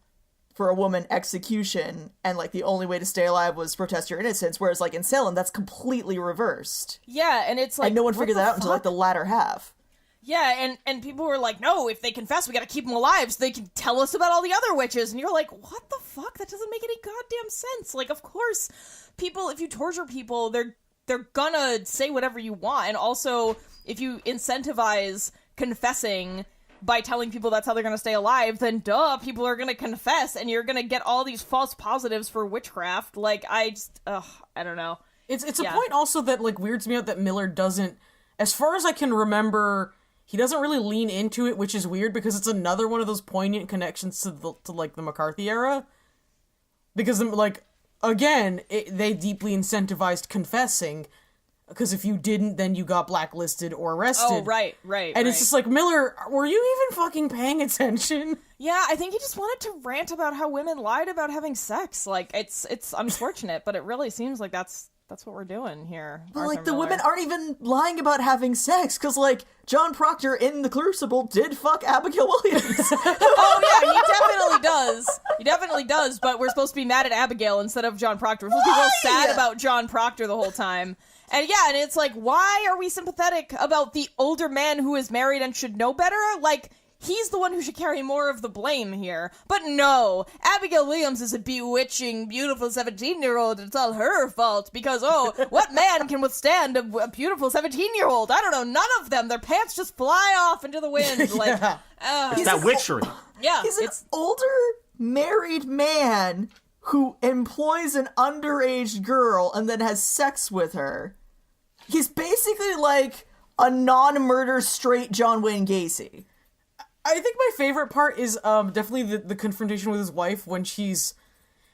for a woman execution, and like the only way to stay alive was protest your innocence, whereas like in Salem that's completely reversed. Yeah, and it's like, and no one figured that out until like the latter half. Yeah, and people were like, no, if they confess, we gotta keep them alive so they can tell us about all the other witches. And you're like, what the fuck? That doesn't make any goddamn sense. Like, of course, people, if you torture people, they're gonna say whatever you want. And also, if you incentivize confessing by telling people that's how they're gonna stay alive, then duh, people are gonna confess, and you're gonna get all these false positives for witchcraft. Like, I don't know. It's a point also that, like, weirds me out that Miller doesn't, as far as I can remember, he doesn't really lean into it, which is weird, because it's another one of those poignant connections to the McCarthy era. Because, like, again, they deeply incentivized confessing, because if you didn't, then you got blacklisted or arrested. Oh, right. And it's just like, Miller, were you even fucking paying attention? Yeah, I think he just wanted to rant about how women lied about having sex. Like, it's unfortunate, but it really seems like that's what we're doing here. But, like, the women aren't even lying about having sex, because, like, John Proctor in The Crucible did fuck Abigail Williams. Oh, yeah, he definitely does, but we're supposed to be mad at Abigail instead of John Proctor. We're supposed to be real sad about John Proctor the whole time. And yeah, and it's like, why are we sympathetic about the older man who is married and should know better? Like, he's the one who should carry more of the blame here. But no, Abigail Williams is a bewitching, beautiful 17-year-old, and it's all her fault, because, what man can withstand a beautiful 17-year-old? I don't know, none of them. Their pants just fly off into the wind. Like, it's that witchery. Yeah. He's an older, married man who employs an underage girl and then has sex with her. He's basically like a non-murder straight John Wayne Gacy. I think my favorite part is definitely the confrontation with his wife when she's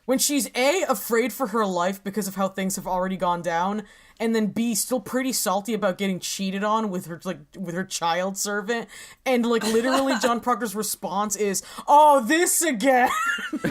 A, afraid for her life because of how things have already gone down, and then B, still pretty salty about getting cheated on with her child servant, and like literally John Proctor's response is, "Oh, this again."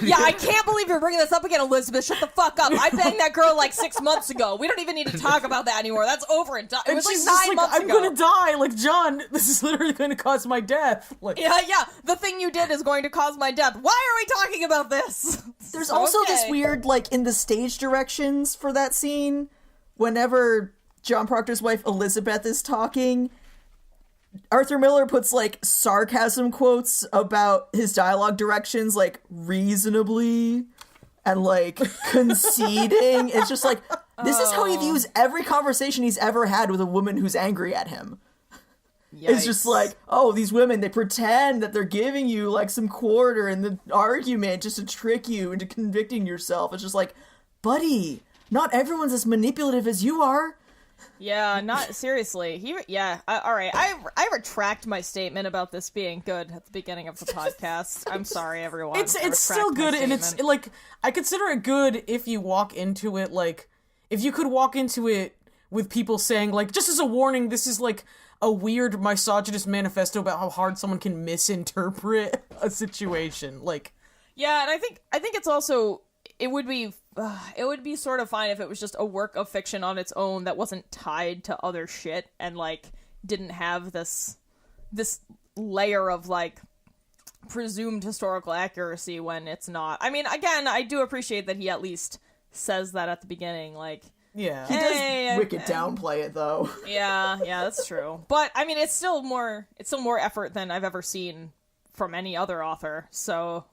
Yeah, I can't believe you're bringing this up again, Elizabeth. Shut the fuck up. I banged that girl like 6 months ago. We don't even need to talk about that anymore. That's over and done. It was like she's 9 just months I'm ago. gonna die. Like, John, this is literally going to cause my death. Like, Yeah, the thing you did is going to cause my death. Why are we talking about this? There's also this weird, like, in the stage directions for that scene, whenever John Proctor's wife Elizabeth is talking, Arthur Miller puts, like, sarcasm quotes about his dialogue directions, like, reasonably and, like, conceding. It's just like, this is how he views every conversation he's ever had with a woman who's angry at him. It's just like, oh, these women, they pretend that they're giving you, like, some quarter in the argument just to trick you into convicting yourself. It's just like, buddy, not everyone's as manipulative as you are. Yeah, not seriously. All right. I retract my statement about this being good at the beginning of the podcast. I'm sorry, everyone. it's still good, and it's like, I consider it good if you walk into it, like, if you could walk into it with people saying, like, just as a warning, this is like a weird misogynist manifesto about how hard someone can misinterpret a situation. Like, yeah, and I think it's also, it would be sort of fine if it was just a work of fiction on its own that wasn't tied to other shit and, like, didn't have this layer of, like, presumed historical accuracy when it's not. I mean, again, I do appreciate that he at least says that at the beginning, like, yeah. He does wicked downplay it, though. Yeah, that's true. But, I mean, it's still more effort than I've ever seen from any other author, so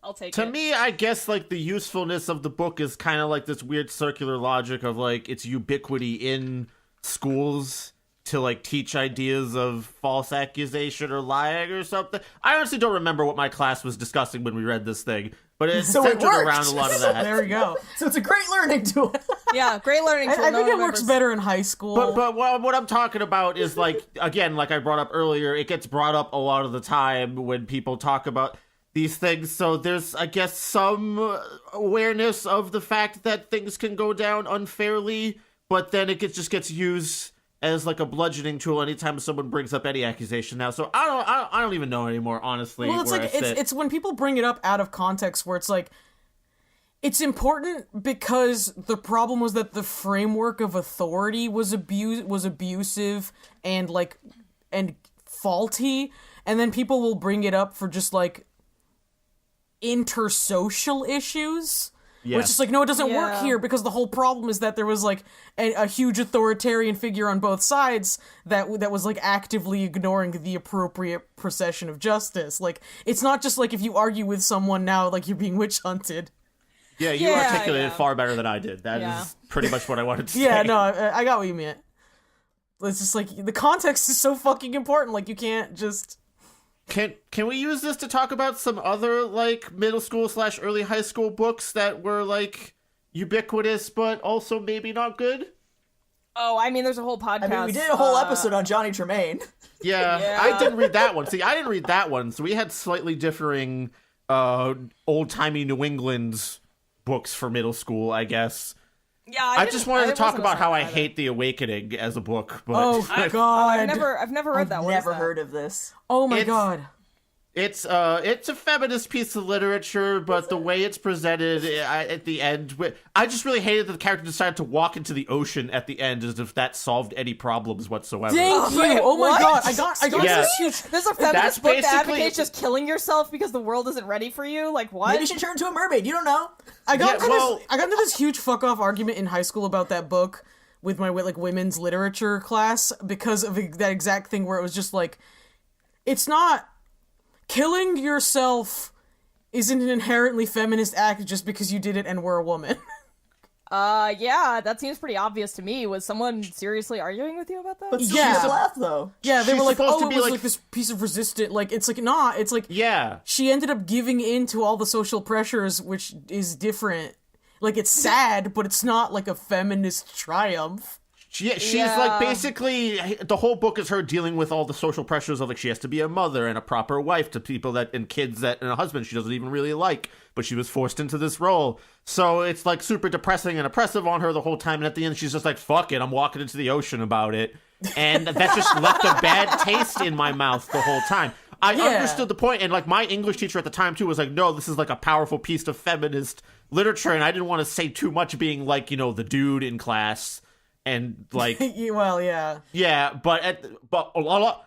I'll take it. To me, I guess, like, the usefulness of the book is kind of like this weird circular logic of, like, its ubiquity in schools to, like, teach ideas of false accusation or lying or something. I honestly don't remember what my class was discussing when we read this thing, but it's centered around a lot of that. There we go. So it's a great learning tool. Yeah, great learning tool. I think it works better in high school. But what I'm talking about is, like, again, like I brought up earlier, it gets brought up a lot of the time when people talk about these things. So there's, I guess, some awareness of the fact that things can go down unfairly, but then it just gets used as, like, a bludgeoning tool anytime someone brings up any accusation now. So I don't even know anymore, honestly. Well, it's like it's when people bring it up out of context where it's like, it's important because the problem was that the framework of authority was abusive and, like, and faulty, and then people will bring it up for just, like, intersocial issues. Yeah. Which is like, no, it doesn't work here because the whole problem is that there was, like, a huge authoritarian figure on both sides that was, like, actively ignoring the appropriate procession of justice. Like, it's not just like if you argue with someone now, like, you're being witch hunted. Yeah, you articulated it far better than I did. That is pretty much what I wanted to say. Yeah, no, I got what you meant. It's just like, the context is so fucking important. Like, you can't just... Can we use this to talk about some other, like, middle school / early high school books that were, like, ubiquitous but also maybe not good? Oh, I mean, there's a whole podcast. I mean, we did a whole episode on Johnny Tremaine. Yeah, I didn't read that one. See, I didn't read that one, so we had slightly differing old-timey New England books for middle school, I guess. Yeah, I just wanted to talk about how I hate The Awakening as a book. But oh God! I've never read that one. Never heard of this. Oh my God! It's a feminist piece of literature, but the way it's presented at the end, I just really hated that the character decided to walk into the ocean at the end as if that solved any problems whatsoever. Thank you. Oh my God! I got this huge. There's a feminist book that advocates just killing yourself because the world isn't ready for you. Like what? Maybe you should turn into a mermaid. You don't know. I got into this huge fuck off argument in high school about that book with my, like, women's literature class because of that exact thing where it was just like, it's not. Killing yourself isn't an inherently feminist act just because you did it and were a woman. Yeah, that seems pretty obvious to me. Was someone seriously arguing with you about that? But Yeah. she laughed though. Yeah, they She's were like, supposed oh, to it be was like- like this piece of resistance. Like, it's like, not. It's like, Yeah. she ended up giving in to all the social pressures, which is different. Like, it's sad, but it's not like a feminist triumph. She's Yeah. like basically the whole book is her dealing with all the social pressures of like she has to be a mother and a proper wife to people that and kids that and a husband she doesn't even really like, but she was forced into this role. So it's like super depressing and oppressive on her the whole time, and at the end she's just like, fuck it, I'm walking into the ocean about it. And that just left a bad taste in my mouth the whole time. I understood the point, and like my English teacher at the time too was like, no, this is like a powerful piece of feminist literature, and I didn't want to say too much being like, you know, the dude in class. And like, Well, yeah. yeah, but a lot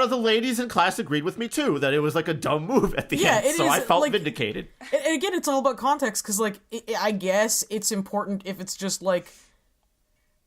of the ladies in class agreed with me too that it was like a dumb move at the end. it So is, I felt like- vindicated. And again, it's all about context, because, like, I guess it's important if it's just, like,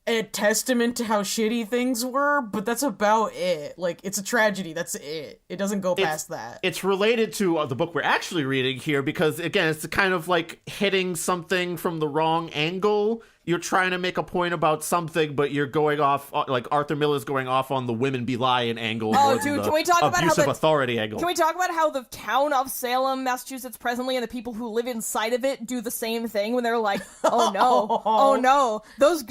a testament to how shitty things were, but that's about it. Like, it's a tragedy, that's it. It doesn't go past that. It's related to the book we're actually reading here because again, it's kind of like hitting something from the wrong angle. You're trying to make a point about something, but you're going off like Arthur Miller's going off on the women be lying angle. Oh, more than dude, the can we talk about how abusive the- authority angle? Can we talk about how the town of Salem, Massachusetts presently and the people who live inside of it do the same thing when they're like, oh no, oh no,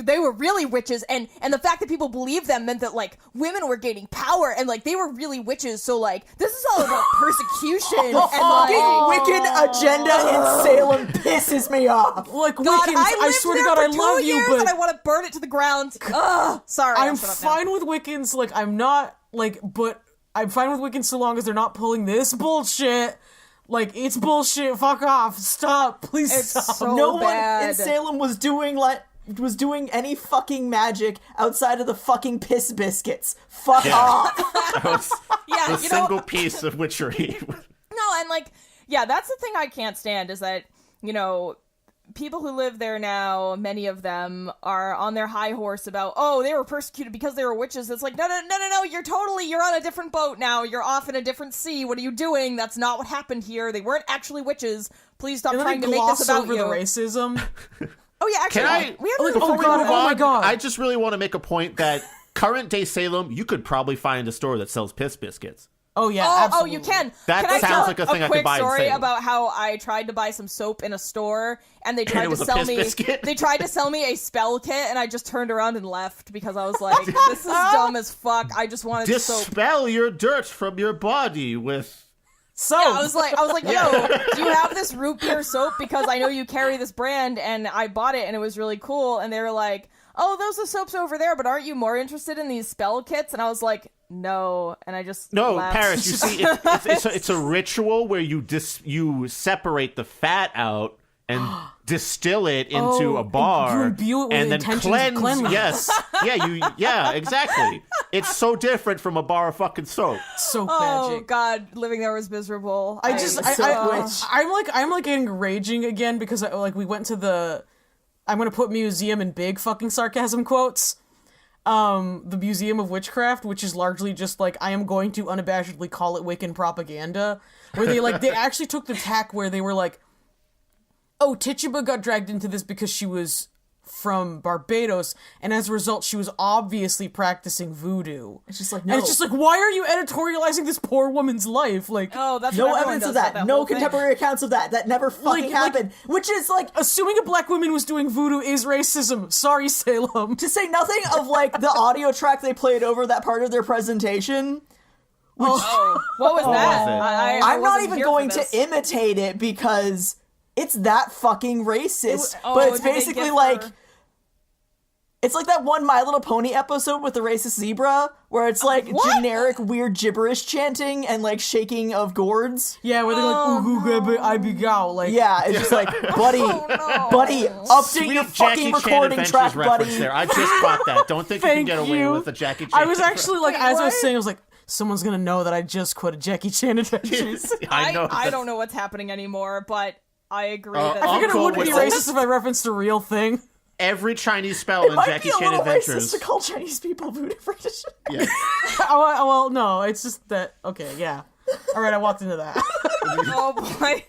they were really witches, and the fact that people believed them meant that like women were gaining power and like they were really witches, so like this is all about persecution and Fucking like Wiccan agenda in Salem pisses me off. Like, God, Wiccans, I lived swear to there God, I for 2 love you, years but and I want to burn it to the ground. Ugh, sorry, I'm I'll shut up now. fine with Wiccans, like, I'm not, like, but I'm fine with Wiccans so long as they're not pulling this bullshit. Like, it's bullshit, fuck off, stop, please It's stop. so No bad. one in Salem was doing any fucking magic outside of the fucking piss biscuits. Fuck off. That was Yeah, the you know, single piece of witchery. no, and like, yeah, that's the thing I can't stand is that, you know, people who live there now, many of them are on their high horse about, oh, they were persecuted because they were witches. It's like, no, you're on a different boat now. You're off in a different sea. What are you doing? That's not what happened here. They weren't actually witches. Please stop And then trying they to make gloss this about over you. the racism. Oh, yeah, actually, Can I- we have Like, to oh Before we God, move oh on, my God. I just really want to make a point that current day Salem, you could probably find a store that sells piss biscuits. Oh, yeah, Oh, absolutely. you can. That Can I sounds tell like a thing I could quick buy in story Salem. about how I tried to buy some soap in a store and they tried it to was a sell piss me. biscuit? They tried to sell me a spell kit, and I just turned around and left because I was like, "This is dumb as fuck." I just wanted soap. Dispel your dirt from your body with. So, I was like, yo, do you have this root beer soap? Because I know you carry this brand, and I bought it, and it was really cool. And they were like, oh, those are soaps over there, but aren't you more interested in these spell kits? And I was like, no, and I just No, left. Paris, you see, it's a ritual where you separate the fat out and distill it into a bar you imbue it with and then intentions of cleanse. cleanliness. Yes, yeah, exactly. It's so different from a bar of fucking soap. soap Oh magic. God, living there was miserable. I'm like getting raging again because we went to the, I'm gonna put museum in big fucking sarcasm quotes. The Museum of Witchcraft, which is largely just like, I am going to unabashedly call it Wiccan propaganda, where they actually took the tack where they were like, oh, Tituba got dragged into this because she was from Barbados, and as a result, she was obviously practicing voodoo. It's just like, And it's just like, why are you editorializing this poor woman's life? Like, Oh, that's no what everyone evidence does of with that. whole No thing. contemporary accounts of that. That never fucking like- happened. Which is like, assuming a black woman was doing voodoo is racism. Sorry, Salem. to say nothing of like the audio track they played over that part of their presentation. Oh, what was that? was it? I I'm not wasn't even here for going to this. imitate it because it's that fucking racist. Oh, but it's did they basically give like, her- it's like that one My Little Pony episode with the racist zebra, where it's like What? generic weird gibberish chanting and like shaking of gourds. Yeah, where they're like, ooh, I be gow. Like, Yeah, it's just like, buddy, no. buddy, update your Sweet fucking Jackie Chan recording Adventures track, reference buddy. there. I just got that. Don't think you can Thank get away you. with a Jackie Chan. I was actually like, Wait, as I was what? saying, I was like, someone's gonna know that I just quoted Jackie Chan Adventures. I know. I don't know what's happening anymore, but I agree that I figured it Uncle wouldn't be was- racist if I referenced a real thing. Every Chinese spell It in might Jackie be a Chan little Adventures. racist to call Chinese people voodoo practitioners. Yeah. Well, no, it's just that, okay, yeah. All right, I walked into that. oh boy.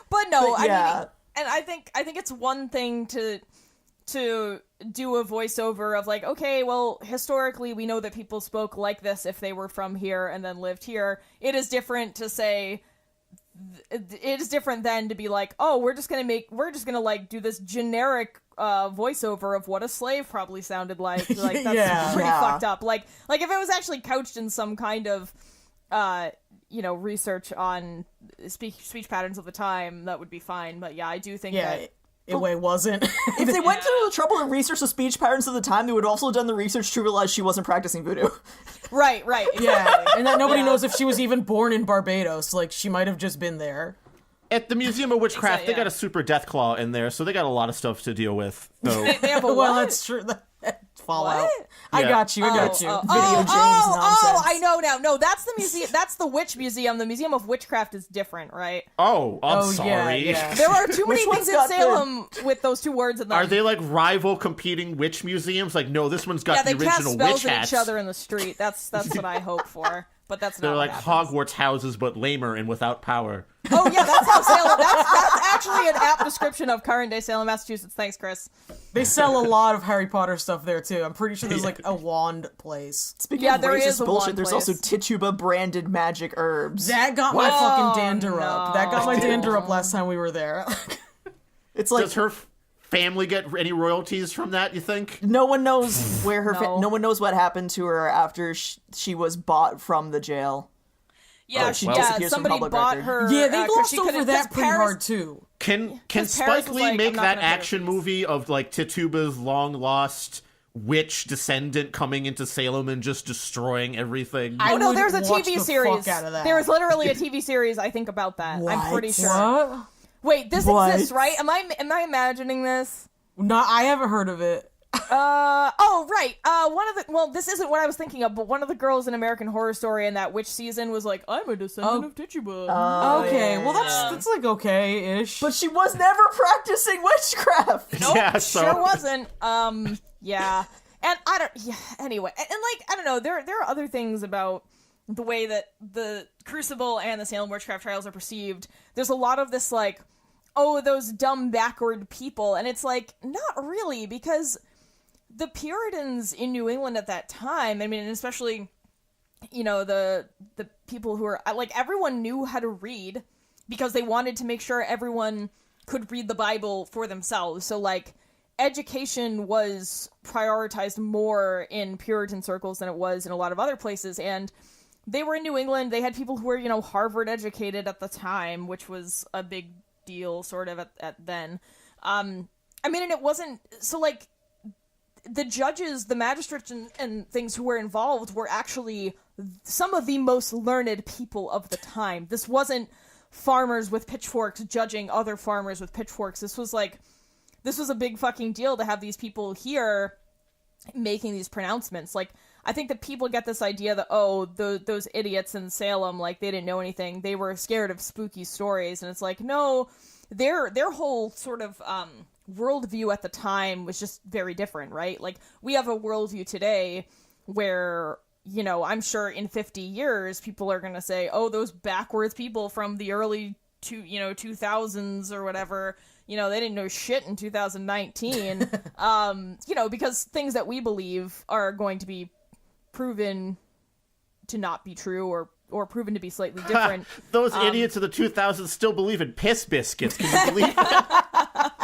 But no, But yeah. I mean, I think it's one thing to do a voiceover of like, okay, well, historically we know that people spoke like this if they were from here and then lived here. It is different to say, it is different than to be like, oh, we're just gonna like do this generic voiceover of what a slave probably sounded like. Like that's pretty fucked up. Like if it was actually couched in some kind of research on speech patterns of the time, that would be fine. But yeah, I do think that it wasn't. If they went to the trouble and researched the speech patterns of the time, they would have also done the research to realize she wasn't practicing voodoo. Right. Yeah, and that nobody knows if she was even born in Barbados. Like, she might have just been there. At the Museum of Witchcraft, they got a super death claw in there, so they got a lot of stuff to deal with. Though. They have a well, that's true. Fallout. What? I Yeah. got you. Video James nonsense. I know now. No, that's the museum. That's the Witch Museum. The Museum of Witchcraft is different, right? Oh, I'm sorry. Yeah. There are too many Which things one's in got Salem with those two words in them. Are they like rival competing witch museums? Like, no, this one's got Yeah, the they cast original spells witch at hats. each other in the street. That's what I hope for. But that's They're not like what happens. Hogwarts houses, but lamer and without power. Oh yeah, that's how Salem. That's actually an apt description of current day Salem, Massachusetts. Thanks, Chris. They sell a lot of Harry Potter stuff there too. I'm pretty sure there's like a wand place. Speaking of there is racist a bullshit, one there's place. also Tituba branded magic herbs. That got my fucking dander no. up. That got my dander up last time we were there. It's like Does her family get any royalties from that, you think? no one knows where her No. no one knows what happened to her after she was bought from the jail. Yeah, she disappears from somebody public bought record. her. Yeah, they 'cause glossed she over couldn't- that 'cause pretty Paris- hard too. Can Paris Spike was Lee like, make I'm not that gonna pay action for this. movie of like Tituba's long lost witch descendant coming into Salem and just destroying everything? I Oh no, would there's a watch TV the series. fuck out of that. There is literally a TV series. I think about that. I'm pretty sure. What? Wait, this What? exists, right? Am I imagining this? No, I haven't heard of it. Oh right. This isn't what I was thinking of, but one of the girls in American Horror Story in that witch season was like, I'm a descendant of Tituba. Okay, well that's like okay-ish. But she was never practicing witchcraft. Nope, Yeah, so- sure wasn't. Yeah. And I don't, yeah, anyway. And like, I don't know, there are other things about the way that the Crucible and the Salem Witchcraft Trials are perceived. There's a lot of this like, oh, those dumb backward people. And it's like, not really, because the Puritans in New England at that time, I mean, and especially, the people who are, like, everyone knew how to read because they wanted to make sure everyone could read the Bible for themselves. So, like, education was prioritized more in Puritan circles than it was in a lot of other places. And they were in New England. They had people who were, Harvard educated at the time, which was a big deal sort of at then. I mean, and it wasn't, so, like, the judges, the magistrates and things who were involved were actually some of the most learned people of the time. This wasn't farmers with pitchforks judging other farmers with pitchforks. This was a big fucking deal to have these people here making these pronouncements. Like, I think that people get this idea that, those idiots in Salem, like, they didn't know anything. They were scared of spooky stories. And it's like, no, their whole sort of, worldview at the time was just very different, right? Like, we have a worldview today where, I'm sure in 50 years, people are going to say, oh, those backwards people from the early 2000s or whatever, they didn't know shit in 2019, because things that we believe are going to be proven to not be true or proven to be slightly different. Those idiots of the 2000s still believe in piss biscuits. Can you believe that?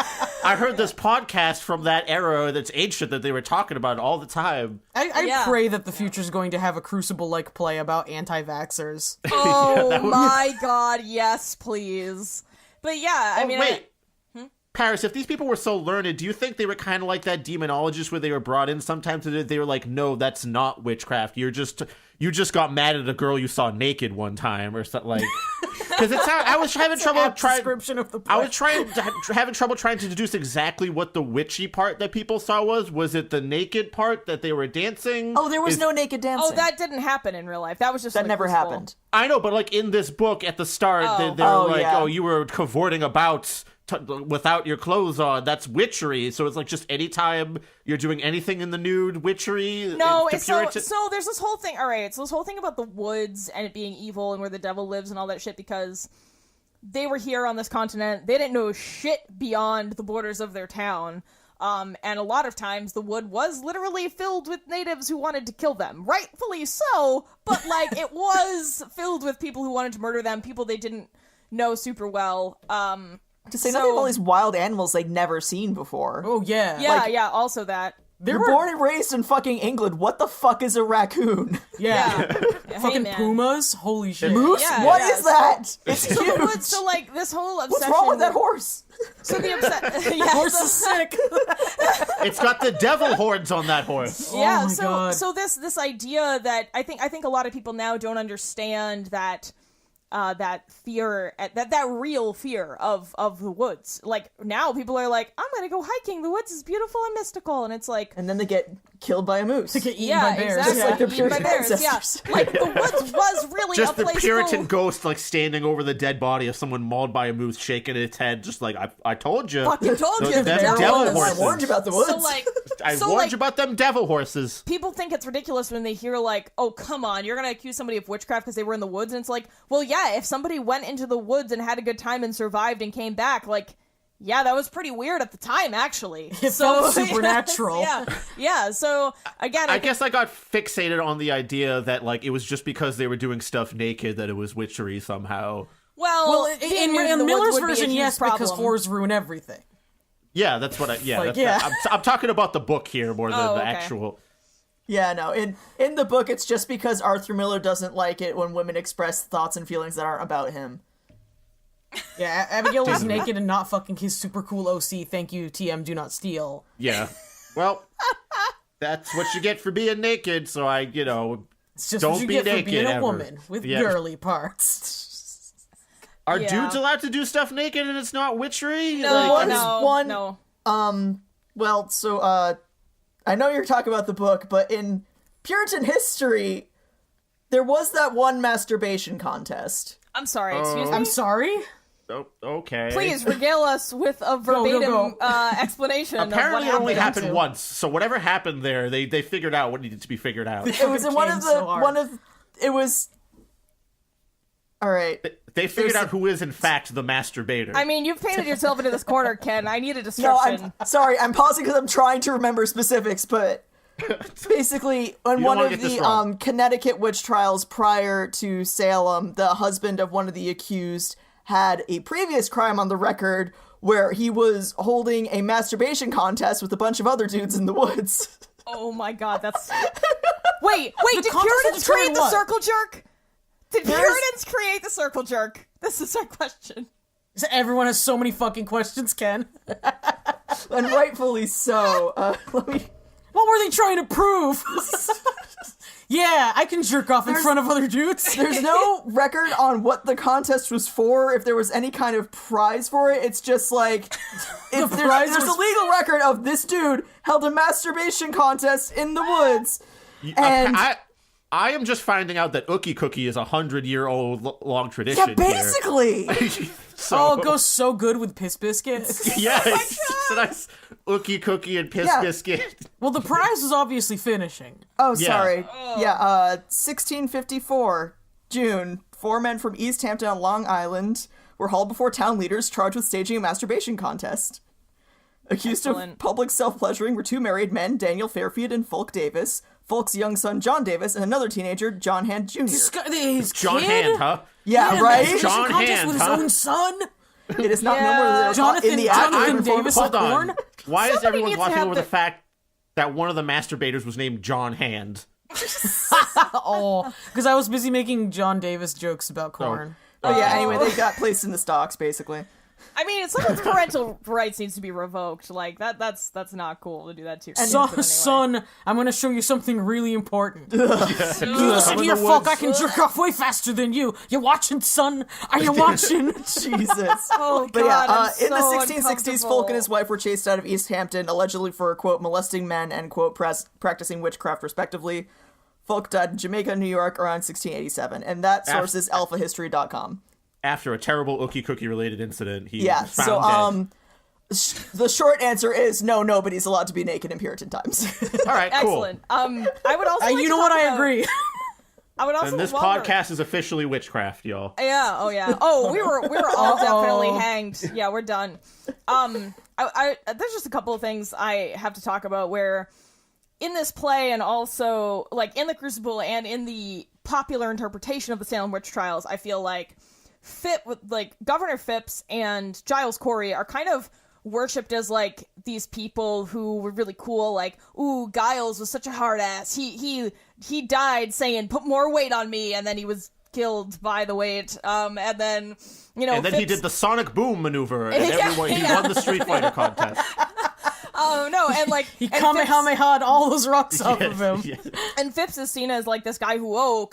I heard this podcast from that era that's ancient that they were talking about all the time. I pray that the future's going to have a Crucible-like play about anti-vaxxers. Oh my god, yes, please. But yeah, I mean... Wait. Paris, if these people were so learned, do you think they were kind of like that demonologist where they were brought in sometimes and they were like, no, that's not witchcraft. You just got mad at a girl you saw naked one time or something like. Because I was having trouble trying. Description of the play. I was having trouble trying to deduce exactly what the witchy part that people saw was. Was it the naked part that they were dancing? Oh, there was no naked dancing. Oh, that didn't happen in real life. That was just that never Crucible. happened. I know, but like in this book at the start, they were like, yeah. "Oh, you were cavorting about." Without your clothes on, that's witchery. So it's like just anytime you're doing anything in the nude, witchery. No, so there's this whole thing. All right, so this whole thing about the woods and it being evil and where the devil lives and all that shit, because they were here on this continent. They didn't know shit beyond the borders of their town. And a lot of times the wood was literally filled with natives who wanted to kill them. Rightfully so, but, like, it was filled with people who wanted to murder them, people they didn't know super well. To say nothing of all these wild animals they'd never seen before. Oh, yeah. Yeah, also that. You're born and raised in fucking England. What the fuck is a raccoon? Yeah. Hey, Fucking man. pumas? Holy shit. Moose? Yeah, What yeah. is that? It's So, huge. so, like, this whole obsession... What's wrong with that horse? So the obsession... yeah, Horse so- is sick. It's got the devil horns on that horse. Yeah, Oh my God. so this idea that I think a lot of people now don't understand that that fear, that real fear of the woods. Like, now people are like, I'm gonna go hiking. The woods is beautiful and mystical, and it's like, And then they get killed by a moose. To get eaten yeah, by bears. exactly. Just like the Eaten by Puritan bears, yeah. ancestors. Like, the woods was really Just a the place Puritan to ghost, like, standing over the dead body of someone mauled by a moose, shaking its head, just like, I told you. Fucking told you, Them the devil devil horses. I warned you about the woods. So, like, I so, warned like, you about them devil horses. people think it's ridiculous when they hear, like, oh, come on, you're gonna accuse somebody of witchcraft because they were in the woods, and it's like, well, yeah, if somebody went into the woods and had a good time and survived and came back, like, yeah, that was pretty weird at the time, actually. It felt supernatural. Yeah, so, again, I guess I got fixated on the idea that, like, it was just because they were doing stuff naked that it was witchery somehow. well, In being in the Miller's woods would be a version, huge yes, because problem. whores ruin everything. Yeah, that's what I... Yeah, Like, that's, yeah. I'm talking about the book here more than Oh, the okay. actual... Yeah, no. In the book, it's just because Arthur Miller doesn't like it when women express thoughts and feelings that aren't about him. Yeah, Abigail was naked and not fucking his super cool OC. Thank you, TM, do not steal. Yeah. Well, that's what you get for being naked, so I, you know... It's just Don't what you be get for naked being a ever. woman with Yeah. girly parts. Are Yeah. dudes allowed to do stuff naked and it's not witchery? No, Like, no. Well, so, I know you're talking about the book, but in Puritan history, there was that one masturbation contest. I'm sorry, excuse me? I'm sorry? Oh, okay. Please regale us with a verbatim go. Explanation Apparently of it what only happened. happened once, so whatever happened there, they figured out what needed to be figured out. It was in one Came of so hard. it was... Alright. They figured There's- out who is in fact the masturbator. I mean, you've painted yourself into this corner, Ken. I need a No, description. I'm sorry, I'm pausing because I'm trying to remember specifics, but basically, on don't one wanna of get this the wrong. Connecticut witch trials prior to Salem, the husband of one of the accused had a previous crime on the record where he was holding a masturbation contest with a bunch of other dudes in the woods. Oh my god, that's... Wait, did contest Puritans was determined create the what? circle jerk? Did There's- Puritans create the circle jerk? This is our question. Everyone has so many fucking questions, Ken. And rightfully so. Let me... What were they trying to prove? Yeah, I can jerk off in front of other dudes. There's no record on what the contest was for, if there was any kind of prize for it. It's just like, if prize there's was- a legal record of this dude held a masturbation contest in the woods. And I am just finding out that Ookie Cookie is 100-year-old long tradition. yeah, basically. Here. So, Oh, it goes so good with Piss Biscuit. yeah, it's just a nice Ookie Cookie and Piss Yeah. Biscuit. Well, the prize is obviously finishing. Oh, Yeah. sorry. Yeah, 1654, June. 4 men from East Hampton on Long Island were hauled before town leaders charged with staging a masturbation contest. Accused Excellent. of public self-pleasuring were 2 married men, Daniel Fairfield and Fulk Davis, Fulk's young son, John Davis, and another teenager, John Hand Jr. His John kid? Hand, huh? Yeah, Yeah, right? masturbation John contest Hand, with his huh? own son? It is not Yeah. known whether they were caught in the act. Jonathan of Davis Hold of on. porn? Why is Somebody everyone needs to glossing have over the- the fact that one of the masturbators was named John Hand? Oh, because I was busy making John Davis jokes about corn. Oh yeah, anyway, they got placed in the stocks, basically. I mean, someone's parental rights needs to be revoked. Like, that's not cool to do that to your kids. So, but anyway. son, I'm gonna show you something really important. Listen Listen here, Fulk, I can jerk off way faster than you. You watching, son? Are you watching? Jesus. Oh, But God, yeah, I'm in the so 1660s, Fulk and his wife were chased out of East Hampton, allegedly for, quote, molesting men and, quote, practicing witchcraft, respectively. Fulk died in Jamaica, New York, around 1687, and that source is alphahistory.com. After a terrible Ookie Cookie related incident, he Yeah, was found so, the short answer is no, nobody's allowed to be naked in Puritan times. dead. All right, cool. Excellent. I would also like You to know talk what? I about- agree. I would also. And this podcast is officially witchcraft, y'all. Yeah. Oh yeah. Oh, we were all definitely hanged. Yeah, we're done. There's just a couple of things I have to talk about where in this play and also like in the Crucible and in the popular interpretation of the Salem witch trials, I feel like Governor Phipps and Giles Corey are kind of worshipped as like these people who were really cool, like, ooh, Giles was such a hard ass. He died saying, put more weight on me, and then he was killed by the weight. And then, you know, and then Phipps... he did the Sonic Boom maneuver, and he won the Street Fighter contest. Oh no, and like he kamehameha'd all those rocks off of him. Yes. And Phipps is seen as like this guy who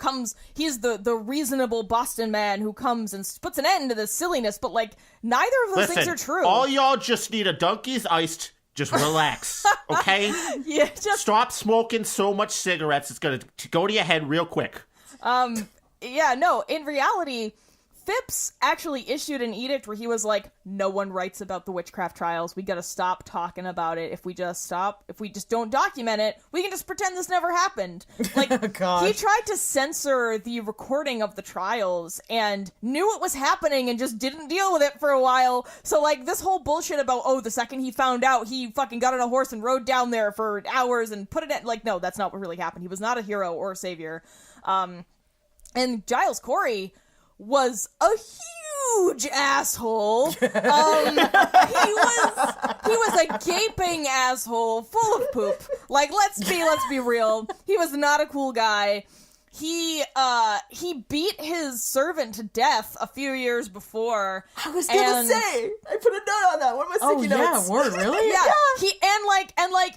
he's the reasonable Boston man who comes and puts an end to this silliness, but like neither of those things are true. All y'all just need a donkey's iced. Just relax, okay? Yeah, stop smoking so much cigarettes. It's gonna go to your head real quick. Yeah, no, in reality, Phipps actually issued an edict where he was like, no one writes about the witchcraft trials. We gotta stop talking about it. If we just don't document it, we can just pretend this never happened. Like, he tried to censor the recording of the trials and knew it was happening and just didn't deal with it for a while. So, like, this whole bullshit about, oh, the second he found out, he fucking got on a horse and rode down there for hours and put it in, like, no, that's not what really happened. He was not a hero or a savior. And Giles Corey was a huge asshole. He was a gaping asshole full of poop. Like, let's be real. He was not a cool guy. He beat his servant to death a few years before. I was gonna say, I put a note on that. What am I thinking? Oh yeah, word, really? Yeah.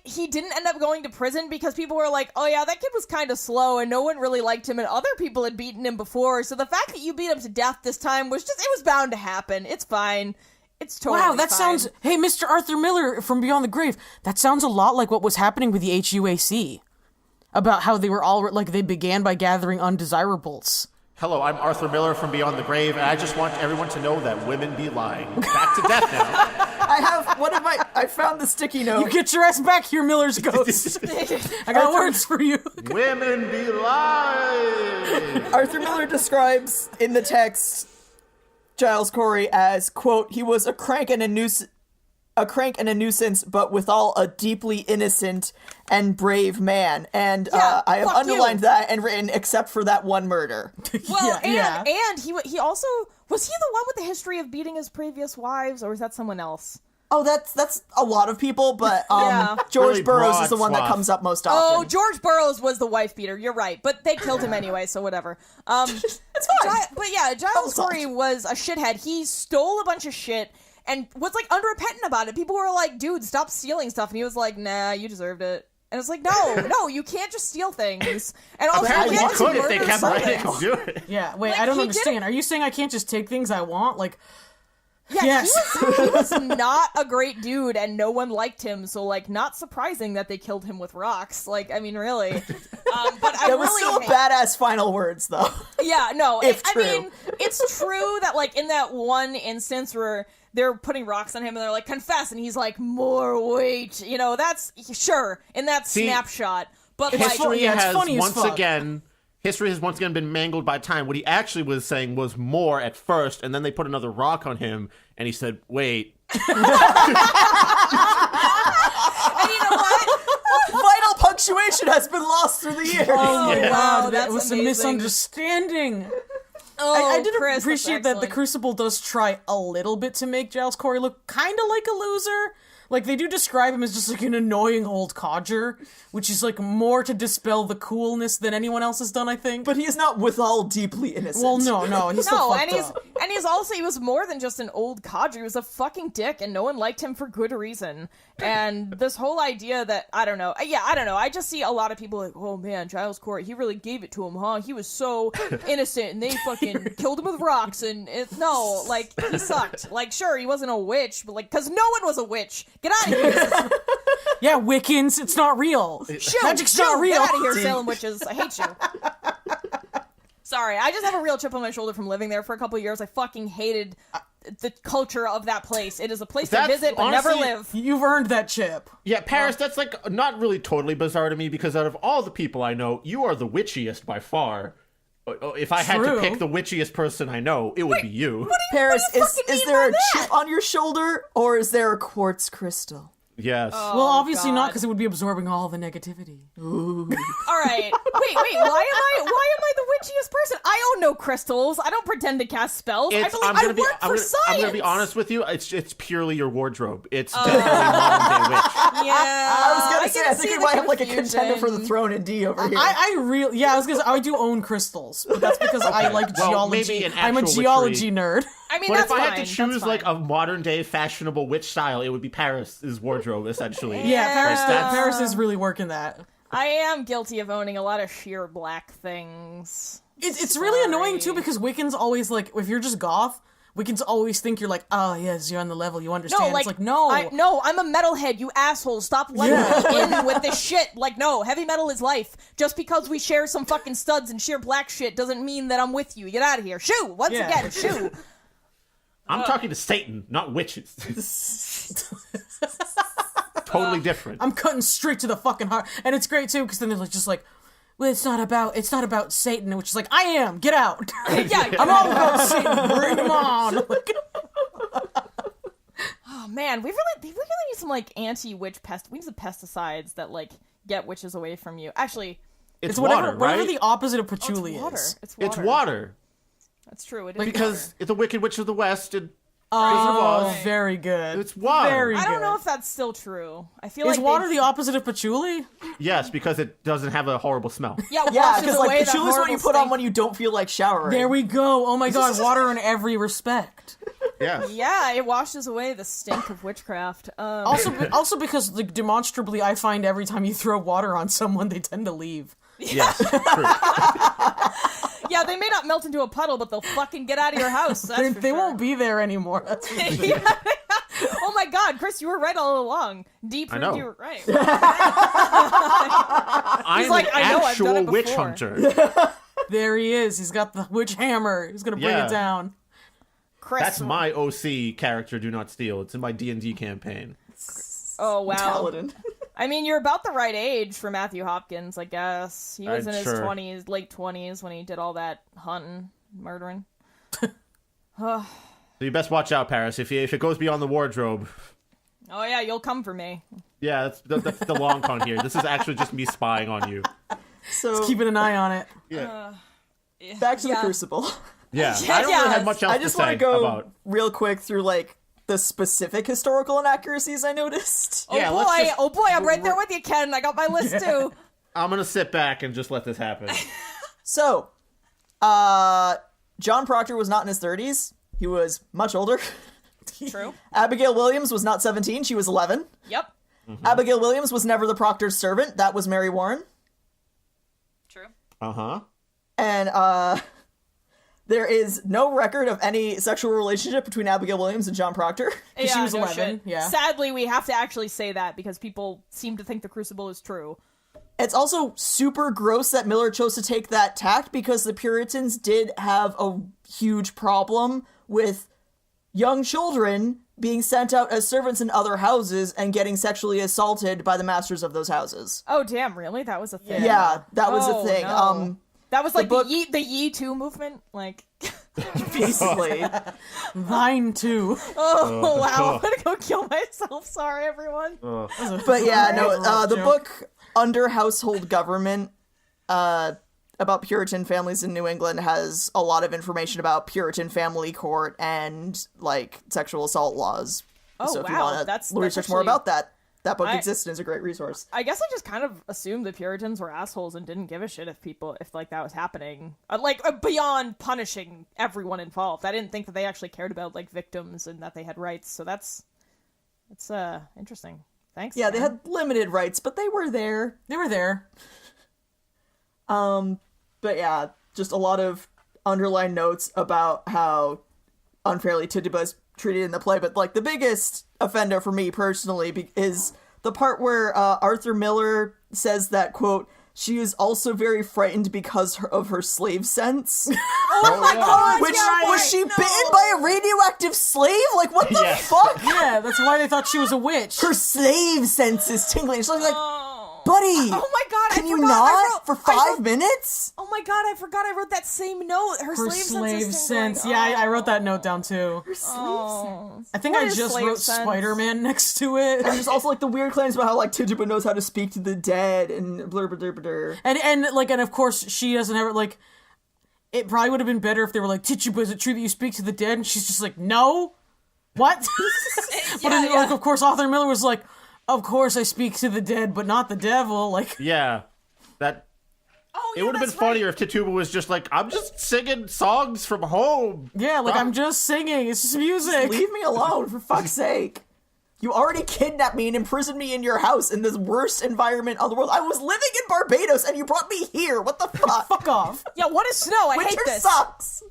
He didn't end up going to prison because people were like, oh yeah, that kid was kind of slow and no one really liked him and other people had beaten him before. So the fact that you beat him to death this time it was bound to happen. It's fine. It's totally Wow, that fine. sounds... Hey, Mr. Arthur Miller from Beyond the Grave, that sounds a lot like what was happening with the HUAC. About how they were all, like, they began by gathering undesirables. Hello, I'm Arthur Miller from Beyond the Grave, and I just want everyone to know that women be lying. Back to death now. I found the sticky note. You get your ass back here, Miller's ghost. I got words for you. Women be lying. Arthur Miller describes in the text Giles Corey as, quote, he was a crank and a nuisance, but withal a deeply innocent and brave man. And I have underlined that and written, except for that one murder. Well, and he also, was he the one with the history of beating his previous wives, or was that someone else? Oh, that's a lot of people, but George Really Burroughs is the broad one that swath. comes up most often. Oh, George Burroughs was the wife beater. You're right, but they killed him anyway, so whatever. It's fine. But yeah, Giles Corey was a shithead. He stole a bunch of shit and was like unrepentant about it. People were like, dude, stop stealing stuff. And he was like, nah, you deserved it. And it's like, no, you can't just steal things. And also, Apparently you you can't could just if they murder kept letting someone. him do it. Yeah, wait, Like, I don't he understand. didn't- Are you saying I can't just take things I want? Like, Yeah, yes. he was not a great dude, and no one liked him. So, like, not surprising that they killed him with rocks. Like, I mean, really. But I That was really still hate- badass final words, though. Yeah, no. If I true. mean, it's true that, like, in that one instance where they're putting rocks on him and they're like, confess, and he's like, more weight. You know, that's, sure, in that snapshot. But, like, History it's has funny as once fuck. again... History has once again been mangled by time. What he actually was saying was more at first, and then they put another rock on him, and he said, wait. and you know what? Vital punctuation has been lost through the years. Oh, Yeah. wow, that's that was amazing. a misunderstanding. Oh, I did Chris, appreciate that's that the Crucible does try a little bit to make Giles Corey look kind of like a loser. Like, they do describe him as just, like, an annoying old codger, which is, like, more to dispel the coolness than anyone else has done, I think. But he is not withal deeply innocent. Well, no, he's still No, fucked and up. he was more than just an old codger. He was a fucking dick, and no one liked him for good reason. And this whole idea that, I don't know. I just see a lot of people like, oh man, Giles Corey, he really gave it to him, huh? He was so innocent, and they fucking killed him with rocks, and no, like, he sucked. Like, sure, he wasn't a witch, but like, because no one was a witch. Get out of here. Yeah, Wiccans, it's not real. Magic's not real. Get out of here, Salem witches. I hate you. Sorry, I just have a real chip on my shoulder from living there for a couple of years. I fucking hated the culture of that place. It is a place to That's visit but never honestly- live. You've earned that chip. Yeah, Paris, that's like not really totally bizarre to me because out of all the people I know, you are the witchiest by far. If I had to True. pick the witchiest person I know, it would be you. Paris, is mean there a by chip on your shoulder, or is there a quartz crystal? Yes. Well, obviously not, God. because it would be absorbing all the negativity. All right. Wait. Why am I the witchiest person? I own no crystals. I don't pretend to cast spells. I work for science. I'm gonna be honest with you. It's purely your wardrobe. It's definitely modern day witch. Yeah. I was gonna say, can I think see we the might have like a contender for the confusion. throne in D over here. I was gonna say, I do own crystals, but that's because I like Well, geology. maybe an I'm a actual geology witchery. nerd. I mean, But that's if I fine. had to That's choose like fine. a modern day fashionable witch style, it would be Paris's wardrobe essentially. Yeah, that's- Paris is really working that. I am guilty of owning a lot of sheer black things. It's really annoying too because Wiccans always like if you're just goth, Wiccans always think you're like, oh yes, you're on the level, you understand. No, It's like no. I'm a metalhead, you asshole. Stop letting me in with this shit. Like, no, heavy metal is life. Just because we share some fucking studs and sheer black shit doesn't mean that I'm with you. Get out of here. Shoo! Once Yeah. again, shoo! I'm talking to Satan, not witches. Totally different. I'm cutting straight to the fucking heart, and it's great too because then they're like, just like, well, it's not about Satan, which is like, I am, get out. Yeah, I'm all about Satan. Bring him on. oh man, we really need some like anti-witch pest. We need some pesticides that like get witches away from you. Actually, It's water, whatever right? the opposite of it's patchouli water. is. It's water. It's water. That's true. It is Because water. it's a Wicked Witch of the West and Oh, very good. It's water. Very I don't good. know if that's still true. I feel Is like water they've- the opposite of patchouli? Yes, because it doesn't have a horrible smell. Yeah, yeah, washes because away like that patchouli is what horrible you put on stink. when you don't feel like showering. There we go. Oh my god, water in every respect. Yes. Yeah, it washes away the stink of witchcraft. Also because like demonstrably, I find every time you throw water on someone, they tend to leave. Yes. True. Yeah, they may not melt into a puddle, but they'll fucking get out of your house. That's for They sure. won't be there anymore. That's for sure. Oh my god, Chris, you were right all along. D proved know. you were right. I'm like, an I know, I've done actual it witch before. hunter. There he is. He's got the witch hammer. He's gonna bring Yeah. it down. Chris. That's my OC character, Do Not Steal. It's in my D&D campaign. Oh wow. Paladin. I mean, you're about the right age for Matthew Hopkins, I guess. He was in his Sure. 20s, late 20s, when he did all that hunting, murdering. So you best watch out, Paris. If it goes beyond the wardrobe, Oh yeah, you'll come for me. yeah, that's the long con here. This is actually just me spying on you. So Keeping an eye on it. Yeah. back to the Yeah. Crucible. Yeah. Yeah, I don't really yeah. have much else I to just want say to go about. real quick through like the specific historical inaccuracies I noticed. Yeah, oh let's boy, just- oh boy, I'm right there with you, Ken. I got my list too. I'm gonna sit back and just let this happen. So, John Proctor was not in his 30s. He was much older. True. Abigail Williams was not 17. She was 11. Yep. Abigail Williams was never the Proctor's servant. That was Mary Warren. True. Uh-huh. And there is no record of any sexual relationship between Abigail Williams and John Proctor. Yeah, she was no 11, shit. yeah. Sadly, we have to actually say that because people seem to think the Crucible is true. It's also super gross that Miller chose to take that tact because the Puritans did have a huge problem with young children being sent out as servants in other houses and getting sexually assaulted by the masters of those houses. Oh damn, really? That was a thing. Yeah, that was Oh, a thing. no. That was like book- the Ye Too movement. Like, Basically. Thine too. oh wow, I'm gonna go kill myself. Sorry, everyone. But yeah, no, the joke. book Under Household Government about Puritan families in New England has a lot of information about Puritan family court and like sexual assault laws. Oh, so if you wow, want that's to research more actually- about that book I- exists and is a great resource. I guess I just kind of assumed the Puritans were assholes and didn't give a shit if like that was happening. Beyond punishing everyone involved, I didn't think that they actually cared about like victims and that they had rights. So that's interesting. Thanks. Yeah, they man. had limited rights, but they were there. They were there. But yeah, just a lot of underlined notes about how unfairly Tituba is treated in the play. But like the biggest offender for me personally is the part where Arthur Miller says that, quote, she is also very frightened because of her slave sense. Oh my god! Which, yeah, was wait, she no. bitten by a radioactive slave? Like, what the fuck? Yeah, that's why they thought she was a witch. Her slave sense is tingling. She's like, Oh. Buddy! Oh my god, Can I you forgot. not? For 5 minutes? Oh my god, I forgot I wrote that same note. Her slave sense. Yeah, I wrote that note down too. Her slave sense. I think What I is just slave wrote sense? Spider-Man next to it. And there's also like the weird claims about how like Tituba knows how to speak to the dead and blur blur blur. And of course she doesn't have it. Like, it probably would have been better if they were like, Tituba, is it true that you speak to the dead? And she's just like, no. What? But then, like, of course, Arthur Miller was like, of course I speak to the dead, but not the devil. Like, Yeah. That. It would have been funnier if Tituba was just like, I'm just singing songs from home. yeah, like, I'm just singing. It's just music. Leave me alone, for fuck's sake. You already kidnapped me and imprisoned me in your house in this worst environment of the world. I was living in Barbados and you brought me here. What the fuck? Fuck off. Yeah, what is snow? I hate Winter this. sucks.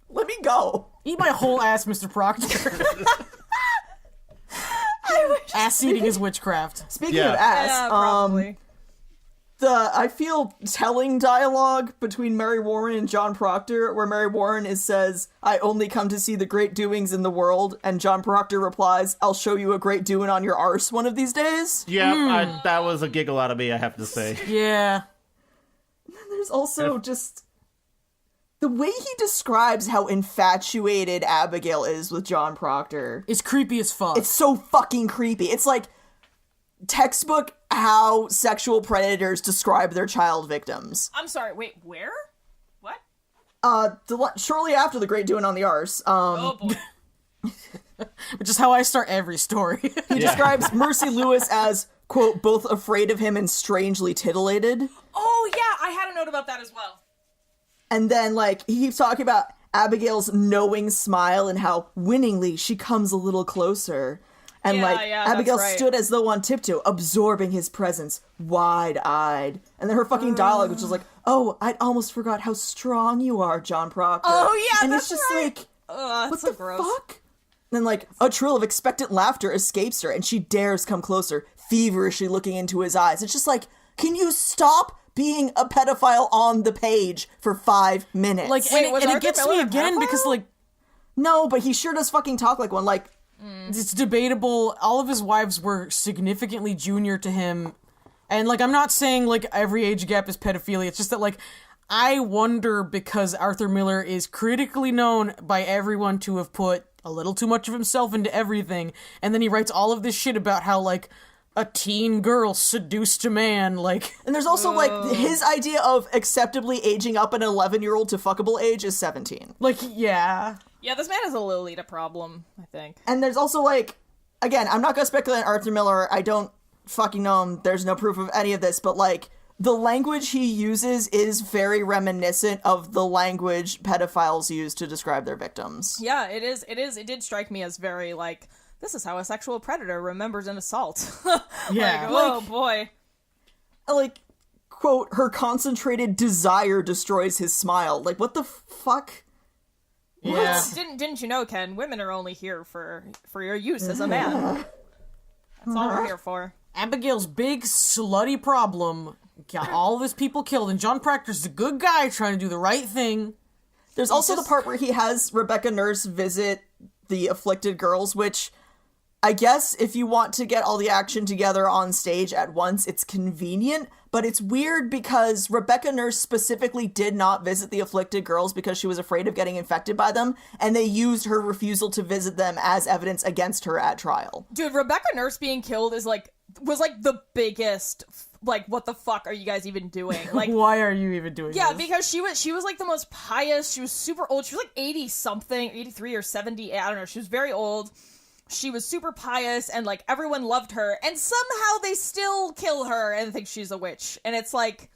Let me go. Eat my whole ass, Mr. Proctor. Ass eating is witchcraft. Speaking of ass, Yeah, probably. I feel telling dialogue between Mary Warren and John Proctor, where Mary Warren says, I only come to see the great doings in the world, and John Proctor replies, I'll show you a great doing on your arse one of these days. Yeah, that was a giggle out of me, I have to say. Yeah. There's also just the way he describes how infatuated Abigail is with John Proctor. It's creepy as fuck. It's so fucking creepy. It's like textbook how sexual predators describe their child victims. I'm sorry, wait, where? What? Shortly after the great doing on the arse, Oh boy. Which is how I start every story. he describes Mercy Lewis as, quote, both afraid of him and strangely titillated. Oh yeah, I had a note about that as well. And then, like, he keeps talking about Abigail's knowing smile and how winningly she comes a little closer. And, Abigail that's right. stood as though on tiptoe, absorbing his presence, wide-eyed. And then her fucking dialogue, which was like, oh, I'd almost forgot how strong you are, John Proctor. Oh, yeah, and that's it's just right. like, Ugh, what that's the so gross. fuck? Then, like, a trill of expectant laughter escapes her, and she dares come closer, feverishly looking into his eyes. It's just like, can you stop being a pedophile on the page for 5 minutes? Like, Wait, and was it Arthur gets Miller me a again because, pedophile? like, no, but he sure does fucking talk like one. Like, it's debatable. All of his wives were significantly junior to him. And, like, I'm not saying, like, every age gap is pedophilia. It's just that, like, I wonder because Arthur Miller is critically known by everyone to have put a little too much of himself into everything. And then he writes all of this shit about how, like, a teen girl seduced a man, like... and there's also, like, his idea of acceptably aging up an 11-year-old to fuckable age is 17. Like, yeah. Yeah, this man has a Lolita problem, I think. And there's also, like, again, I'm not gonna speculate on Arthur Miller. I don't fucking know him. There's no proof of any of this, but, like, the language he uses is very reminiscent of the language pedophiles use to describe their victims. Yeah, it is. It did strike me as very, like, this is how a sexual predator remembers an assault. Yeah. Like, oh boy. Like, quote, her concentrated desire destroys his smile. Like, what the fuck? Yeah. Didn't you know, Ken? Women are only here for your use as a man. That's all we're here for. Abigail's big slutty problem got all of his people killed, and John Proctor's a good guy trying to do the right thing. There's also the part where he has Rebecca Nurse visit the afflicted girls, which I guess if you want to get all the action together on stage at once, it's convenient, but it's weird because Rebecca Nurse specifically did not visit the afflicted girls because she was afraid of getting infected by them, and they used her refusal to visit them as evidence against her at trial. Dude, Rebecca Nurse being killed was the biggest, like, what the fuck are you guys even doing? Like, Why are you even doing yeah, this? because she was like the most pious. She was super old. She was like 80 something, 83 or 70. I don't know. She was very old. She was super pious and like everyone loved her, and somehow they still kill her and think she's a witch. And it's like,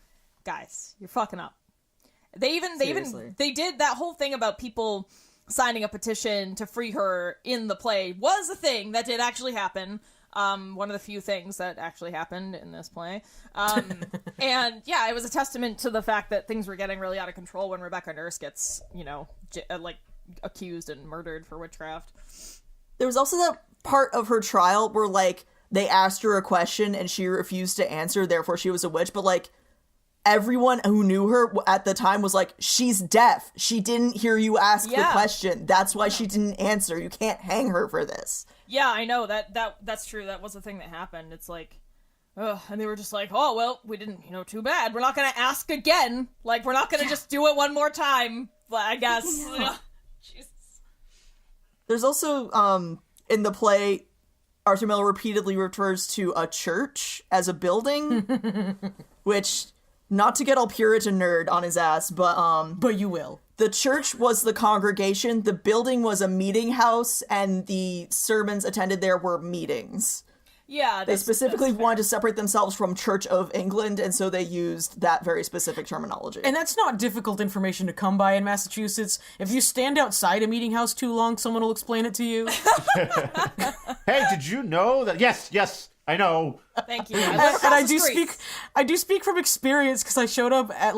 guys, you're fucking up. They did that whole thing about people signing a petition to free her in the play was a thing that did actually happen. One of the few things that actually happened in this play. And yeah, it was a testament to the fact that things were getting really out of control when Rebecca Nurse gets, like accused and murdered for witchcraft. There was also that part of her trial where, like, they asked her a question and she refused to answer, therefore she was a witch, but, like, everyone who knew her at the time was like, she's deaf. She didn't hear you ask the question. That's why she didn't answer. You can't hang her for this. Yeah, I know. That's true. That was the thing that happened. It's like, And they were just like, oh, well, we didn't, too bad. We're not going to ask again. Like, we're not going to just do it one more time. But I guess. Jesus. There's also, in the play, Arthur Miller repeatedly refers to a church as a building, which, not to get all Puritan nerd on his ass, but you will. The church was the congregation, the building was a meeting house, and the sermons attended there were meetings. Yeah, they specifically wanted to separate themselves from Church of England, and so they used that very specific terminology. And that's not difficult information to come by in Massachusetts. If you stand outside a meeting house too long, someone will explain it to you. Hey, did you know that? Yes, I know. Thank you. I do speak from experience because I showed up at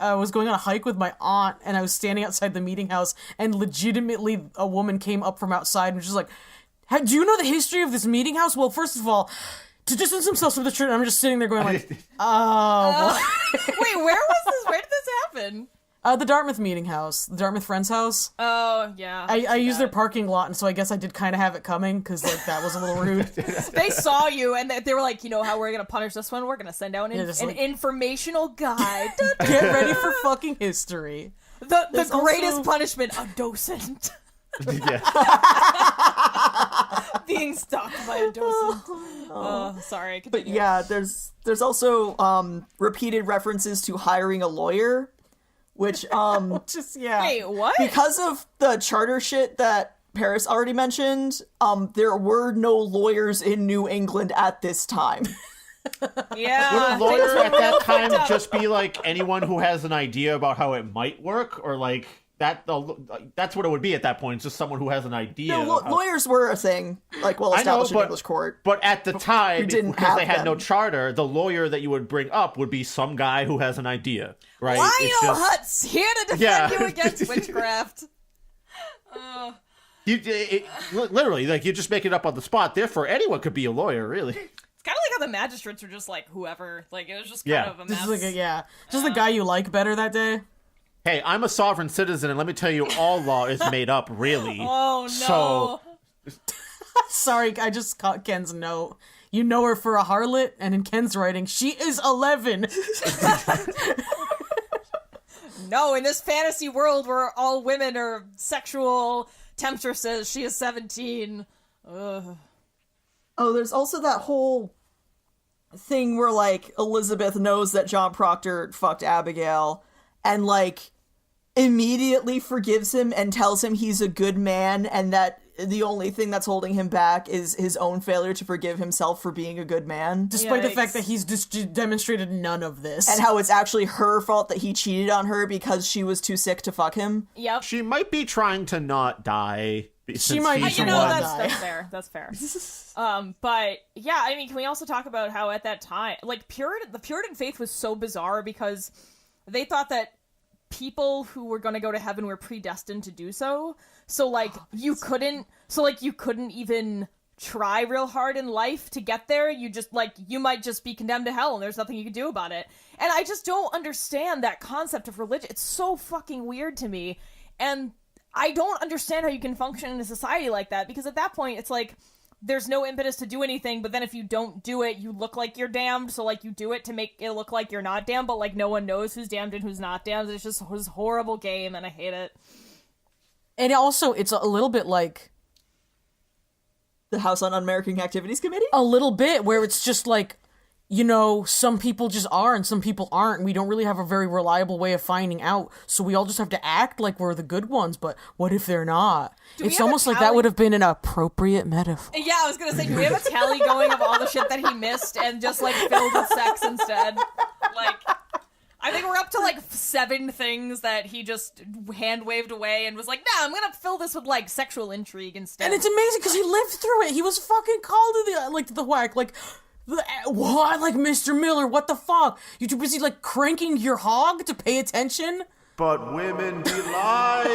I was going on a hike with my aunt, and I was standing outside the meeting house, and legitimately a woman came up from outside and was just like, do you know the history of this meeting house? Well, first of all, to distance themselves from the church, I'm just sitting there going like, oh. Wait, where was this? Where did this happen? The Dartmouth meeting house. The Dartmouth Friends house. Oh, yeah. I used their parking lot, and so I guess I did kind of have it coming, because that was a little rude. They saw you, and they were like, how we're going to punish this one? We're going to send out an informational guide. Get ready for fucking history. The greatest punishment, a docent. Yeah. Being stalked by a docent. Sorry. Continue. But yeah, there's also repeated references to hiring a lawyer, which Wait, what? Because of the charter shit that Paris already mentioned, there were no lawyers in New England at this time. Yeah. Would a lawyer at that time just be like anyone who has an idea about how it might work, or like? That's what it would be at that point. It's just someone who has an idea. No, lawyers were a thing, established in English court. But at the time, because they had them. no charter, the lawyer that you would bring up would be some guy who has an idea, right? Lionel Hutz here to defend you against witchcraft. Literally, you just make it up on the spot. Therefore, anyone could be a lawyer, really. It's kind of like how the magistrates were just like whoever. Like, it was just kind of a mess. Just the guy you like better that day. Hey, I'm a sovereign citizen, and let me tell you, all law is made up, really. Oh, no. So... Sorry, I just caught Ken's note. You know her for a harlot, and in Ken's writing, she is 11. No, in this fantasy world where all women are sexual temptresses, she is 17. Ugh. Oh, there's also that whole thing where, Elizabeth knows that John Proctor fucked Abigail, and, immediately forgives him and tells him he's a good man, and that the only thing that's holding him back is his own failure to forgive himself for being a good man. Despite the fact that he's demonstrated none of this. And how it's actually her fault that he cheated on her because she was too sick to fuck him. Yep. She might be trying to not die. She might be trying to die. That's fair. But, yeah, I mean, can we also talk about how at that time, the Puritan faith was so bizarre because they thought that people who were going to go to heaven were predestined to do so. So, you couldn't even try real hard in life to get there. You just, you might just be condemned to hell and there's nothing you can do about it. And I just don't understand that concept of religion. It's so fucking weird to me. And I don't understand how you can function in a society like that, because at that point, it's there's no impetus to do anything, but then if you don't do it, you look like you're damned, so, you do it to make it look like you're not damned, but, no one knows who's damned and who's not damned. It's just this horrible game, and I hate it. And also, it's a little bit like... the House on Un-American Activities Committee? A little bit, where it's just some people just are and some people aren't, and we don't really have a very reliable way of finding out, so we all just have to act like we're the good ones, but what if they're not? It's almost like that would have been an appropriate metaphor. Yeah, I was gonna say, do we have a tally going of all the shit that he missed and just, filled with sex instead? I think we're up to, 7 things that he just hand-waved away and was like, nah, I'm gonna fill this with, sexual intrigue instead. And it's amazing, because he lived through it. He was fucking called to the whack, what? Mr. Miller, what the fuck? You too busy, cranking your hog to pay attention? But women be lying.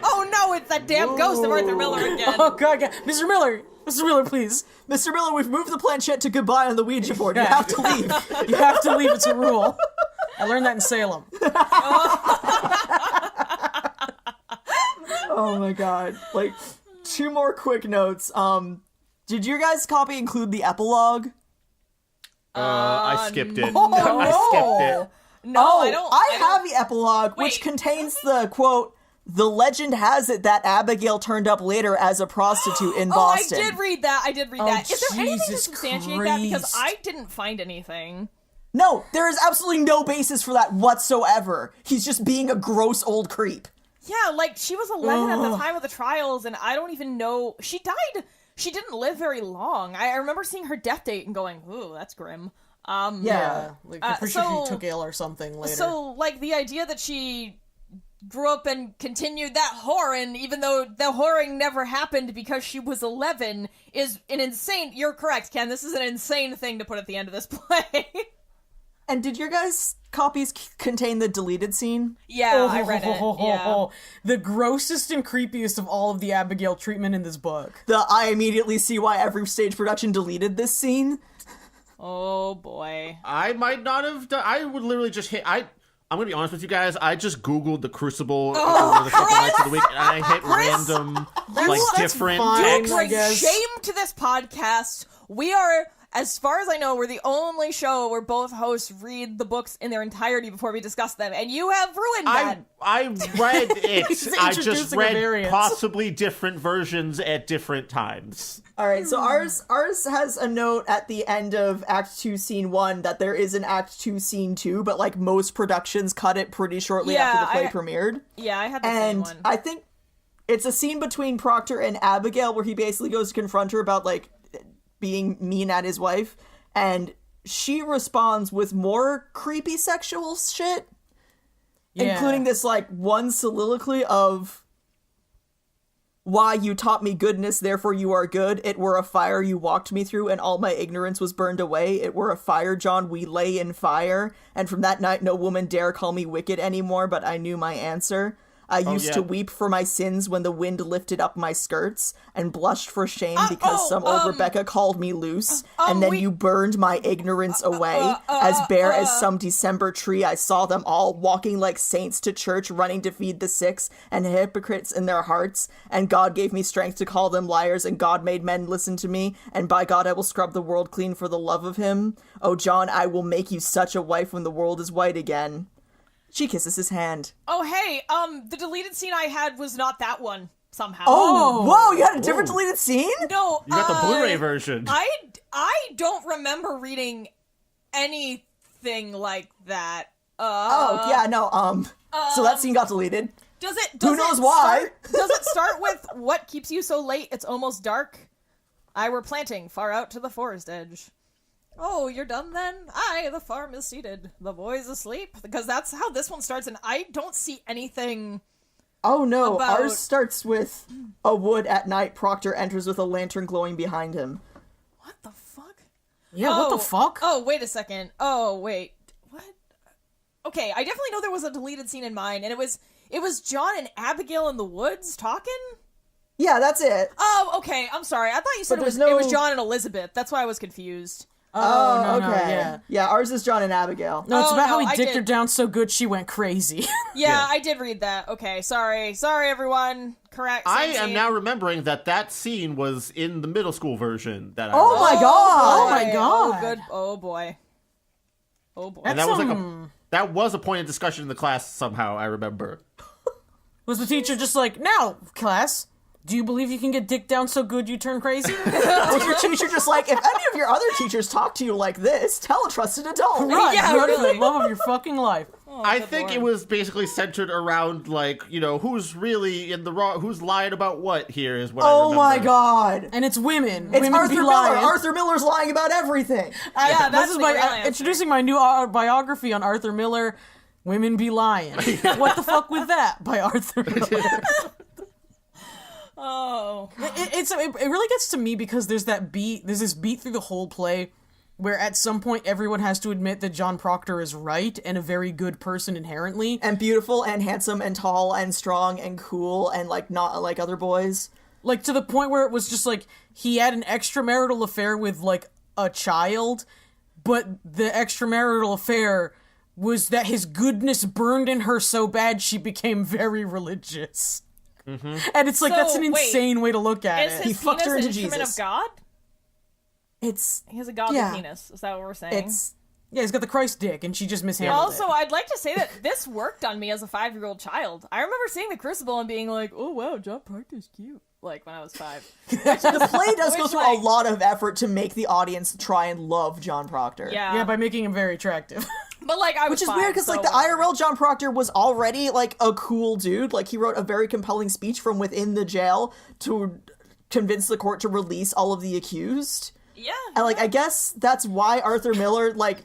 Oh no, it's that damn ghost of Arthur Miller again. Oh god, Mr. Miller, please. Mr. Miller, we've moved the planchette to goodbye on the Ouija board. You have to leave. You have to leave, it's a rule. I learned that in Salem. Oh my god. 2 more quick notes. Did your guys' copy include the epilogue? I skipped it. Oh, I skipped it. No, I don't. I have the epilogue, which Wait. contains the quote, "The legend has it that Abigail turned up later as a prostitute in Boston." I did read that. Is there anything to Jesus substantiate that? Because Christ. I didn't find anything. No, there is absolutely no basis for that whatsoever. He's just being a gross old creep. Yeah, like, she was 11 at the time of the trials, and I don't even know... She died... She didn't live very long. I remember seeing her death date and going, ooh, that's grim. Yeah, like, I'm pretty sure so- she took ill or something later. So, like, the idea that she grew up and continued that whoring, even though the whoring never happened because she was 11, is an insane... You're correct, Ken. This is an insane thing to put at the end of this play. And did your guys' copies contain the deleted scene? Yeah, I read it. Yeah. The grossest and creepiest of all of the Abigail treatment in this book. I immediately see why every stage production deleted this scene. Oh, boy. I might not have done... I would literally just hit... I'm gonna be honest with you guys, I just Googled the Crucible over the couple nights of the week, and I hit random, That's different fine. text. I Bring guess. shame to this podcast. We are, as far as I know, we're the only show where both hosts read the books in their entirety before we discuss them, and you have ruined that. I read it. I just introducing a read variance. possibly different versions at different times. All right, so ours has a note at the end of Act 2, Scene 1 that there is an Act 2, Scene 2, but like most productions cut it pretty shortly after the play premiered. Yeah, I had the same And one. I think it's a scene between Proctor and Abigail where he basically goes to confront her about like being mean at his wife, and she responds with more creepy sexual shit, including this like one soliloquy of, "Why, you taught me goodness, therefore you are good. It were a fire you walked me through, and all my ignorance was burned away. It were a fire, John, we lay in fire. And from that night no woman dare call me wicked anymore, but I knew my answer. I used to weep for my sins when the wind lifted up my skirts, and blushed for shame because some old Rebecca called me loose, and then you burned my ignorance away. As bare as some December tree, I saw them all walking like saints to church, running to feed the sick, and hypocrites in their hearts, and God gave me strength to call them liars, and God made men listen to me, and by God I will scrub the world clean for the love of him. Oh, John, I will make you such a wife when the world is white again." She kisses his hand. Oh, hey, the deleted scene I had was not that one, somehow. Oh, whoa, you had a different deleted scene? No, You got the Blu-ray version. I don't remember reading anything like that. So that scene got deleted. Does it? Who knows why? Does it start with "What keeps you so late? It's almost dark. I were planting far out to the forest edge." Oh, you're done then? Aye, the farm is seated. The boy's asleep. Because that's how this one starts, and I don't see anything. Oh no, about... ours starts with a wood at night. Proctor enters with a lantern glowing behind him. What the fuck? Yeah, what the fuck? Oh, wait a second. Oh, wait. What? Okay, I definitely know there was a deleted scene in mine, and it was John and Abigail in the woods talking? Yeah, that's it. Oh, okay. I'm sorry. I thought you said But it there's was no- John and Elizabeth. That's why I was confused. Oh, no, okay. yeah. Ours is John and Abigail. No, it's Oh, about how no, he I dicked did. her down so good she went crazy. Yeah, I did read that. Okay, sorry. Sorry, everyone. Correct. I same am scene. now remembering that scene was in the middle school version that I Oh read. my god! Oh my god. Oh, good. Oh, boy. Oh, boy. And that was that was a point of discussion in the class somehow, I remember. Was the teacher just like, now, class, do you believe you can get dicked down so good you turn crazy? Was your teacher just like, if any of your other teachers talk to you like this, tell a trusted adult? Right, Yeah, run for really. the love of your fucking life. I good think lord. it was basically centered around, like, who's really in the wrong, who's lying about what here is what I Oh remember. my god! And it's women. It's women Arthur be Miller! lying. Arthur Miller's lying about everything! Yeah, that's This is the my real answer. introducing my new biography on Arthur Miller. Women be lying. What the fuck with that? By Arthur Miller. Oh. It really gets to me because there's this beat through the whole play where at some point everyone has to admit that John Proctor is right and a very good person inherently. And beautiful and handsome and tall and strong and cool and like not like other boys. Like to the point where it was just like he had an extramarital affair with like a child, but the extramarital affair was that his goodness burned in her so bad she became very religious. Mm-hmm. And it's like, So, that's an wait, insane way to look at Is it. his He fucked penis her an into instrument Jesus. of God? He has a godly penis. Is that what we're saying? Yeah, he's got the Christ dick, and she just mishandled Also, I'd like to say that this worked on me as a 5-year-old child. I remember seeing the Crucible and being like, oh wow, John Proctor's cute. Like, when I was 5. The play does go through a lot of effort to make the audience try and love John Proctor. Yeah, by making him very attractive. But, like, I was Which is 5, weird, because, like, the IRL John Proctor was already, like, a cool dude. Like, he wrote a very compelling speech from within the jail to convince the court to release all of the accused. Yeah. And, like, I guess that's why Arthur Miller, like,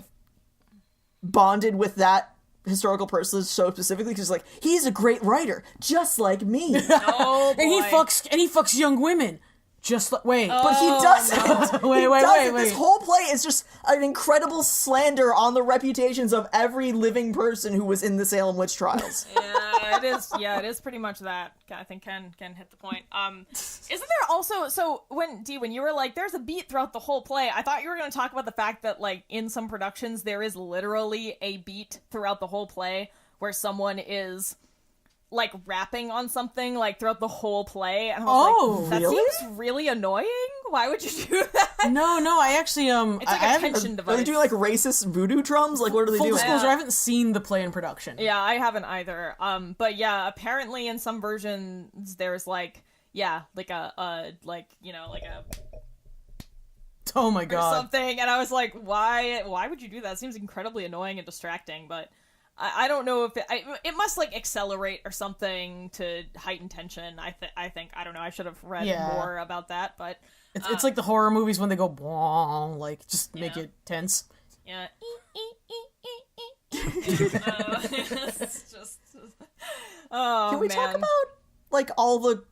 bonded with that historical person so specifically, because, like, he's a great writer, just like me. Oh, boy. and he fucks young women. Just like, wait. But he doesn't. Wait. This whole play is just an incredible slander on the reputations of every living person who was in the Salem witch trials. Yeah, it is. Yeah, it is pretty much that. I think Ken hit the point. Isn't there also, so when you were like, there's a beat throughout the whole play, I thought you were going to talk about the fact that, like, in some productions there is literally a beat throughout the whole play where someone is, like, rapping on something, like, throughout the whole play, and I was like, that really? seems really annoying. Why would you do that? No, I actually It's like a tension Are device. they doing, like, racist voodoo drums? Like, what are they Full doing? disclosure, I haven't seen the play in production. Yeah, I haven't either. But yeah, apparently in some versions there's like, like a Oh my or god. something, and I was like, why would you do that? It seems incredibly annoying and distracting, but I don't know if it must, like, accelerate or something to heighten tension. I think I don't know. I should have read more about that, but It's like the horror movies when they go bwong, like, just make it tense. yeah. It's just. Oh, Can we talk about, like, all the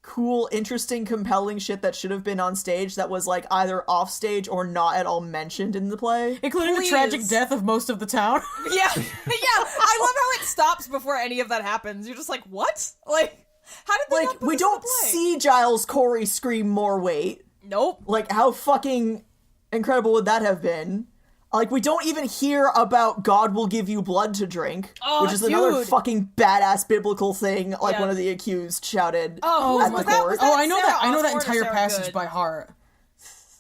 cool, interesting, compelling shit that should have been on stage that was, like, either off stage or not at all mentioned in the play? Including the tragic death of most of the town. Yeah. I love how it stops before any of that happens. You're just like, what? Like, how did they not put We this in don't the play? see Giles Corey scream more weight. Nope. Like, how fucking incredible would that have been? Like, we don't even hear about God will give you blood to drink, which is another dude. fucking badass biblical thing, like Yeah. one of the accused shouted who at was the that? court. Was that I know Sarah that. I know that Osborne or entire Sarah passage Good? by heart.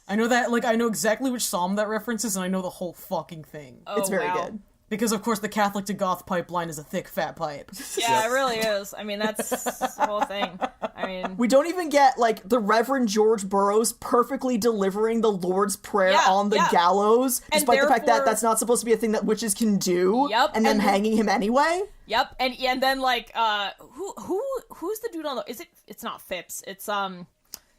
I know that. Like, I know exactly which psalm that references, and I know the whole fucking thing. Oh, It's very wow. good. Because of course, the Catholic to Goth pipeline is a thick, fat pipe. Yeah, it really is. I mean, that's the whole thing. I mean, We don't even get, like, the Reverend George Burroughs perfectly delivering the Lord's Prayer Yeah, on the yeah. gallows, And despite the fact that therefore- that's not supposed to be a thing that witches can do, Yep, and them and- hanging him anyway. yep. And then, like, who's the dude on the? It's not Phipps. It's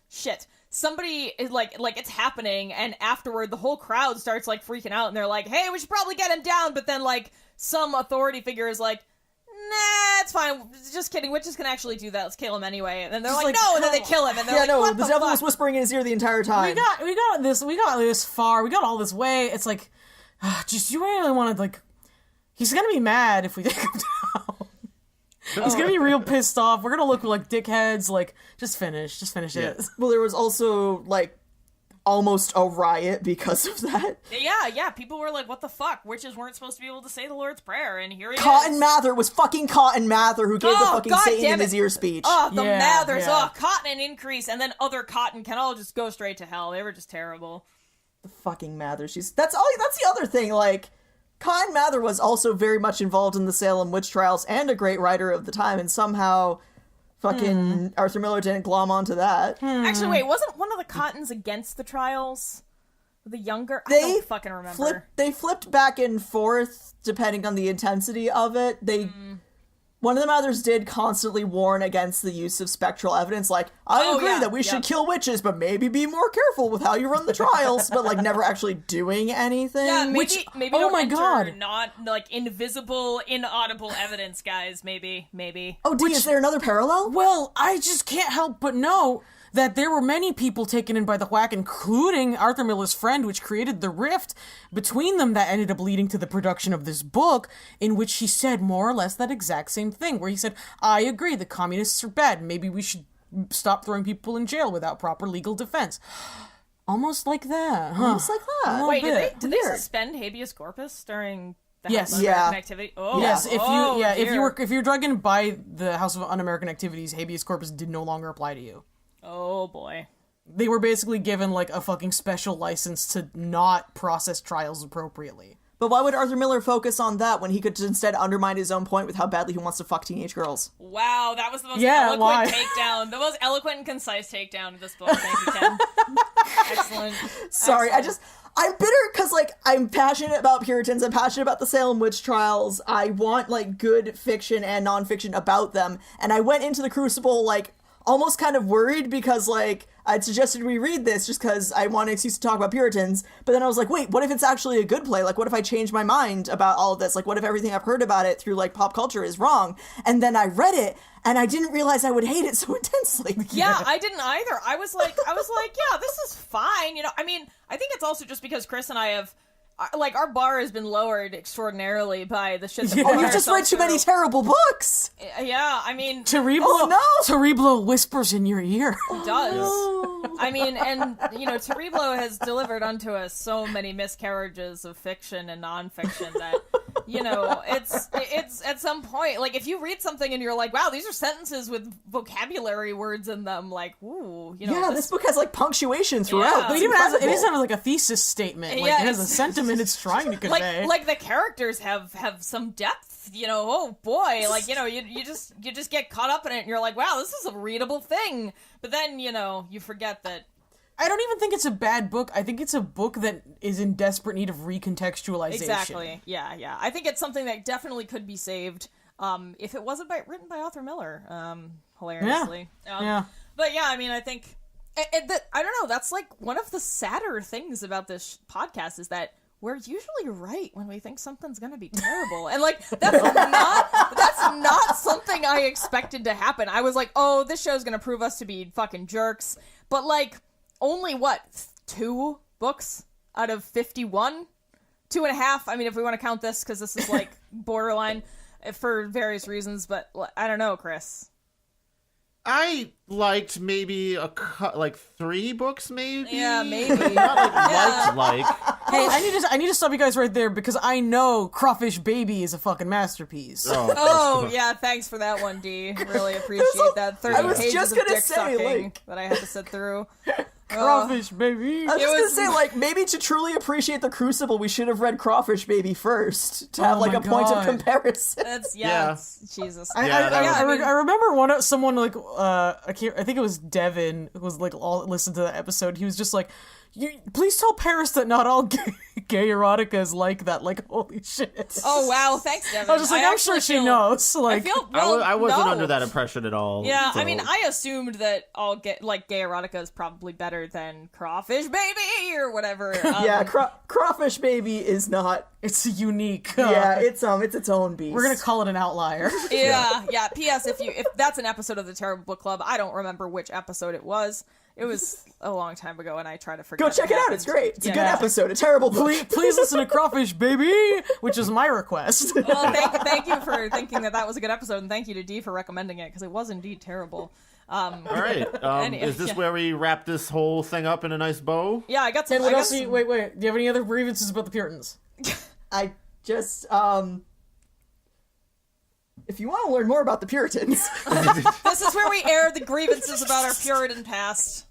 shit. Somebody is like it's happening, and afterward the whole crowd starts, like, freaking out, and they're like, hey, we should probably get him down, but then, like, some authority figure is like, nah, it's fine, just kidding, witches can actually do that, let's kill him anyway, and then they're like, no, and then they kill him, and they're Yeah, like, no, what the the devil fuck? was whispering in his ear the entire time. We got this far. We got all this way. It's like, just you really want to, like, he's gonna be mad if we take him down. He's gonna be real pissed off. We're gonna look like dickheads. Like, just finish it. Well, there was also, like, almost a riot because of that. Yeah, people were like, what the fuck, witches weren't supposed to be able to say the Lord's Prayer, and here he Cotton is. Mather was fucking Cotton Mather who gave the fucking God Satan damn in it. his ear speech. Oh, the Yeah, Mathers, yeah. Cotton and Increase, and then other Cotton can all just go straight to hell. They were just terrible. The fucking Mather. That's the other thing, like, Cotton Mather was also very much involved in the Salem witch trials and a great writer of the time, and somehow fucking Arthur Miller didn't glom onto that. Actually, wait, wasn't one of the Cottons against the trials? The younger? I They don't fucking remember. They flipped back and forth depending on the intensity of it. One of the Mathers did constantly warn against the use of spectral evidence, like, I agree that we should kill witches, but maybe be more careful with how you run the trials, but, like, never actually doing anything. Yeah, maybe oh don't my enter God. not, like, invisible, inaudible evidence, guys. Maybe. Oh, D, is there another parallel? Well, I just can't help but know that there were many people taken in by the whack, including Arthur Miller's friend, which created the rift between them that ended up leading to the production of this book, in which he said more or less that exact same thing, where he said, I agree, the communists are bad, maybe we should stop throwing people in jail without proper legal defense. Almost like that, huh? Almost like that. A little Wait, bit. did they Weird. suspend habeas corpus during the Yes. House of American Yeah. Activity? Oh, Yes, if you're drug in by the House of Un-American Activities, habeas corpus did no longer apply to you. Oh, boy. they were basically given, like, a fucking special license to not process trials appropriately. But why would Arthur Miller focus on that when he could instead undermine his own point with how badly he wants to fuck teenage girls? Wow, that was the most why? takedown. The most eloquent and concise takedown of this book. Thank you, Ken. Excellent. Sorry, Excellent. I'm bitter because, like, I'm passionate about Puritans. I'm passionate about the Salem witch trials. I want, like, good fiction and nonfiction about them. And I went into the Crucible, like, almost kind of worried because, like, I'd suggested we read this just because I want an excuse to talk about Puritans. But then I was like, wait, what if it's actually a good play? Like, what if I change my mind about all of this? Like, what if everything I've heard about it through, like, pop culture is wrong? And then I read it, and I didn't realize I would hate it so intensely. Yeah, I didn't either. I was like, yeah, this is fine. You know, I mean, I think it's also just because Chris and I have, like, our bar has been lowered extraordinarily by the shit that we Oh, you've just read too many terrible books! Yeah, I mean, Cereblo whispers in your ear. it does. I mean, and, you know, Cereblo has delivered unto us so many miscarriages of fiction and nonfiction that, you know, it's at some point, like, if you read something and you're like, wow, these are sentences with vocabulary words in them, like, ooh, you know. Yeah, this book has, like, punctuation throughout. Yeah. But it doesn't have, like, a thesis statement. Like, Yeah, it has a sentiment it's trying to convey. like the characters have some depth, you know. Oh boy, like, you know, you just get caught up in it and you're like, wow, this is a readable thing. But then, you know, you forget that. I don't even think it's a bad book. I think it's a book that is in desperate need of recontextualization. Exactly. Yeah. I think it's something that definitely could be saved if it wasn't written by Arthur Miller. Hilariously. Yeah. But yeah, I mean, I think I don't know. That's like one of the sadder things about this podcast is that we're usually right when we think something's gonna be terrible, and like that's not something I expected to happen. I was like, oh, this show's gonna prove us to be fucking jerks, but like only 2 books out of 51, 2.5. I mean, if we want to count this because this is like borderline for various reasons, but I don't know, Chris. I liked maybe 3 books, maybe. Yeah, maybe. Not like. Hey, I need to stop you guys right there because I know Crawfish Baby is a fucking masterpiece. Oh yeah, thanks for that one, D. Really appreciate that 30 pages of dick sucking that I had to sit through. Crawfish Baby. I was just gonna say, like, maybe to truly appreciate the Crucible, we should have read Crawfish Baby first to have, like, a point of comparison. That's Jesus. I remember someone like I think it was Devin who was like all listened to that episode. He was just like, please tell Paris that not all gay erotica is like that. Like, holy shit. Oh wow, thanks, Devin. I was just like, I'm sure she knows. Like, I wasn't under that impression at all. Yeah, so. I mean, I assumed that all gay erotica is probably better than Crawfish Baby or whatever. Yeah, Crawfish Baby is not. It's unique. Yeah, it's its own beast. We're gonna call it an outlier. Yeah. P.S. If that's an episode of the Terrible Book Club, I don't remember which episode it was. It was a long time ago, and I try to forget. Go check it out. It's great. It's a good episode. A terrible book. Please listen to Crawfish Baby, which is my request. Well, thank you for thinking that was a good episode, and thank you to Dee for recommending it, because it was indeed terrible. All right. Is this where we wrap this whole thing up in a nice bow? Yeah, I got some. Wait. Do you have any other grievances about the Puritans? I just, if you want to learn more about the Puritans... This is where we air the grievances about our Puritan past.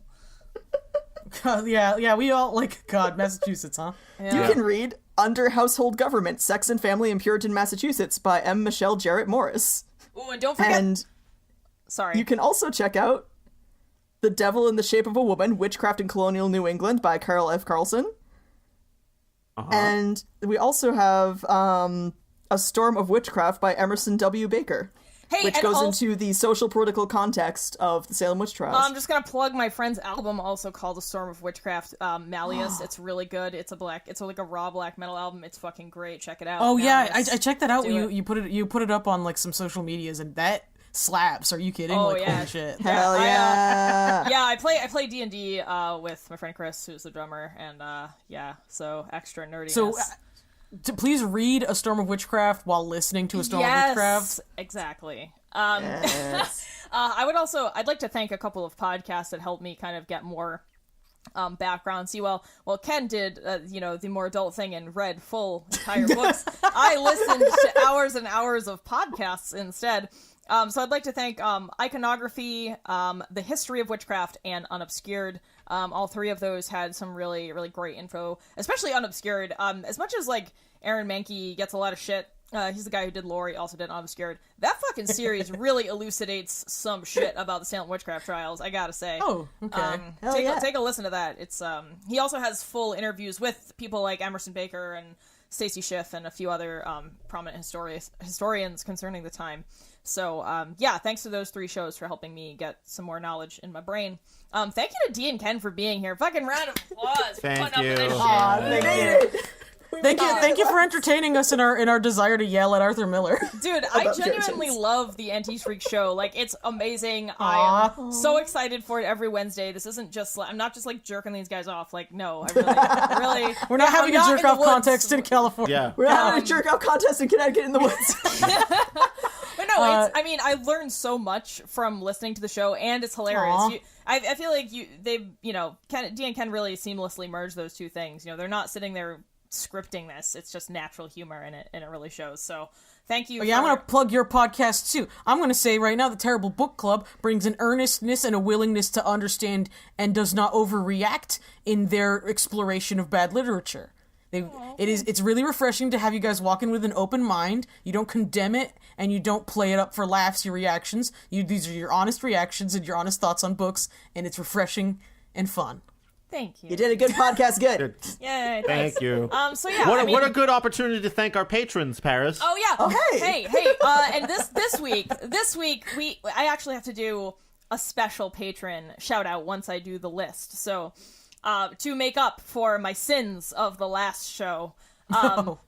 Yeah, we all, like, God, Massachusetts, huh? Yeah. You can read Under Household Government, Sex and Family in Puritan Massachusetts by M. Michelle Jarrett Morris. Ooh, and don't forget... And sorry. You can also check out The Devil in the Shape of a Woman, Witchcraft in Colonial New England by Carol F. Carlson. And we also have A Storm of Witchcraft by Emerson W. Baker, which goes into the social political context of the Salem witch trials. I'm just gonna plug my friend's album, also called A Storm of Witchcraft, Malleus. It's really good. It's like a raw black metal album. It's fucking great. Check it out. Oh Malleus. Yeah, I checked that out. You put it up on like some social medias, and that slaps. Are you kidding? Oh, like, yeah. holy shit. Hell yeah. I play D&D with my friend Chris, who's the drummer, and so extra nerdiness. So please read A Storm of Witchcraft while listening to A Storm of Witchcraft. Exactly. Yes. I'd like to thank a couple of podcasts that helped me kind of get more background. See, well, Ken did, the more adult thing and read full entire books. I listened to hours and hours of podcasts instead. So I'd like to thank Iconography, The History of Witchcraft, and Unobscured. All three of those had some really, really great info, especially Unobscured. As much as, like, Aaron Mahnke gets a lot of shit, he's the guy who did Lore, he also did Unobscured. That fucking series really elucidates some shit about the Salem witchcraft trials, I gotta say. Oh, okay. Take a listen to that. It's he also has full interviews with people like Emerson Baker and Stacy Schiff and a few other prominent historians concerning the time. So, yeah, thanks to those three shows for helping me get some more knowledge in my brain. Thank you to Dee and Ken for being here. Fucking round of applause. Thank for putting you. up with this shit. Aw, they made it. Thank you for entertaining us in our desire to yell at Arthur Miller. Dude, I genuinely love the Antiques Freak show. Like, it's amazing. I am so excited for it every Wednesday. This isn't just, I'm not just, like, jerking these guys off. Like, no, I really... We're not having a jerk-off contest in California. Yeah. We're having a jerk-off contest in Connecticut in the woods. But no, I mean, I learned so much from listening to the show, and it's hilarious. I feel like Dee and Ken really seamlessly merge those two things. You know, they're not sitting there scripting this. It's just natural humor in it, and it really shows. So thank you. I'm going to plug your podcast, too. I'm going to say right now, the Terrible Book Club brings an earnestness and a willingness to understand and does not overreact in their exploration of bad literature. It's really refreshing to have you guys walk in with an open mind. You don't condemn it, and you don't play it up for laughs, your reactions. These are your honest reactions and your honest thoughts on books, and it's refreshing and fun. Thank you. You did a good podcast. Good. Yay, Thank thanks. you. So yeah, What a good opportunity to thank our patrons, Paris. Oh yeah. Oh, hey. And this week I actually have to do a special patron shout out once I do the list. So to make up for my sins of the last show.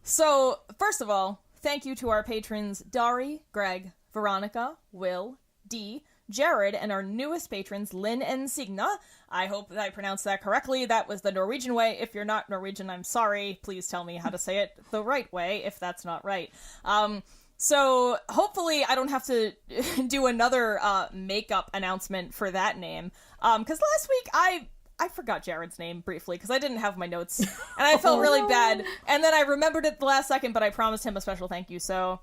So first of all, thank you to our patrons Dari, Greg, Veronica, Will, Dee, Jared, and our newest patrons, Lynn and Signa. I hope that I pronounced that correctly. That was the Norwegian way. If you're not Norwegian, I'm sorry. Please tell me how to say it the right way if that's not right. So hopefully I don't have to do another makeup announcement for that name. Because last week I forgot Jared's name briefly because I didn't have my notes. And I felt really bad. And then I remembered it the last second, but I promised him a special thank you. So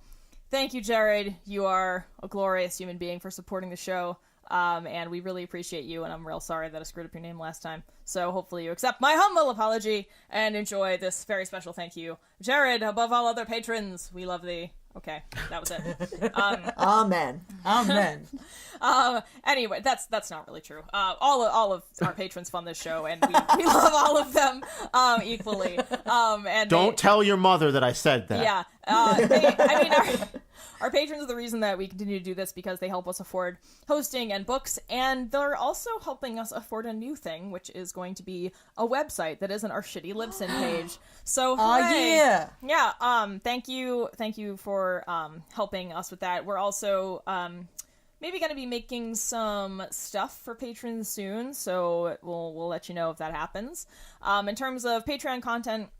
thank you, Jared. You are a glorious human being for supporting the show. And we really appreciate you, and I'm real sorry that I screwed up your name last time. So hopefully you accept my humble apology and enjoy this very special thank you. Jared, above all other patrons, we love thee. Okay, that was it. Amen. Anyway, that's not really true. All of our patrons fund this show, and we love all of them equally. And Don't tell your mother that I said that. Yeah. Our patrons are the reason that we continue to do this because they help us afford hosting and books, and they're also helping us afford a new thing, which is going to be a website that isn't our shitty Libsyn page. So, hooray! Yeah. Thank you for helping us with that. We're also maybe going to be making some stuff for patrons soon, so we'll let you know if that happens. In terms of Patreon content,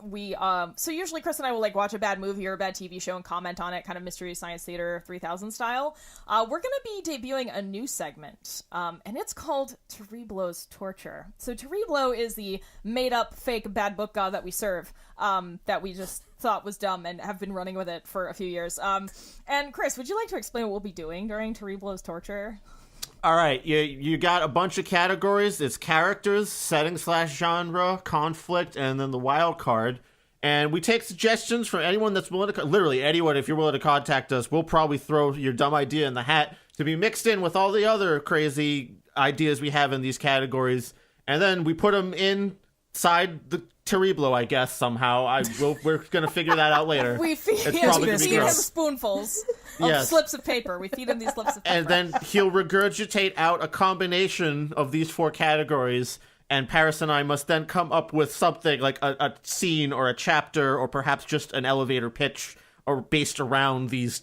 so usually Chris and I will like watch a bad movie or a bad TV show and comment on it, kind of Mystery Science Theater 3000 style. We're going to be debuting a new segment, and it's called Terriblo's Torture. So Terriblo is the made-up fake bad book god that we serve, that we just thought was dumb and have been running with it for a few years. And Chris, would you like to explain what we'll be doing during Terriblo's Torture? All right, you got a bunch of categories. It's characters, setting / genre, conflict, and then the wild card. And we take suggestions from anyone that's willing to, literally anyone, if you're willing to contact us, we'll probably throw your dumb idea in the hat to be mixed in with all the other crazy ideas we have in these categories. And then we put them inside the Terriblo, I guess, somehow. We're going to figure that out later. We feed him spoonfuls of slips of paper. We feed him these slips of paper. And then he'll regurgitate out a combination of these four categories, and Paris and I must then come up with something like a scene or a chapter or perhaps just an elevator pitch or based around these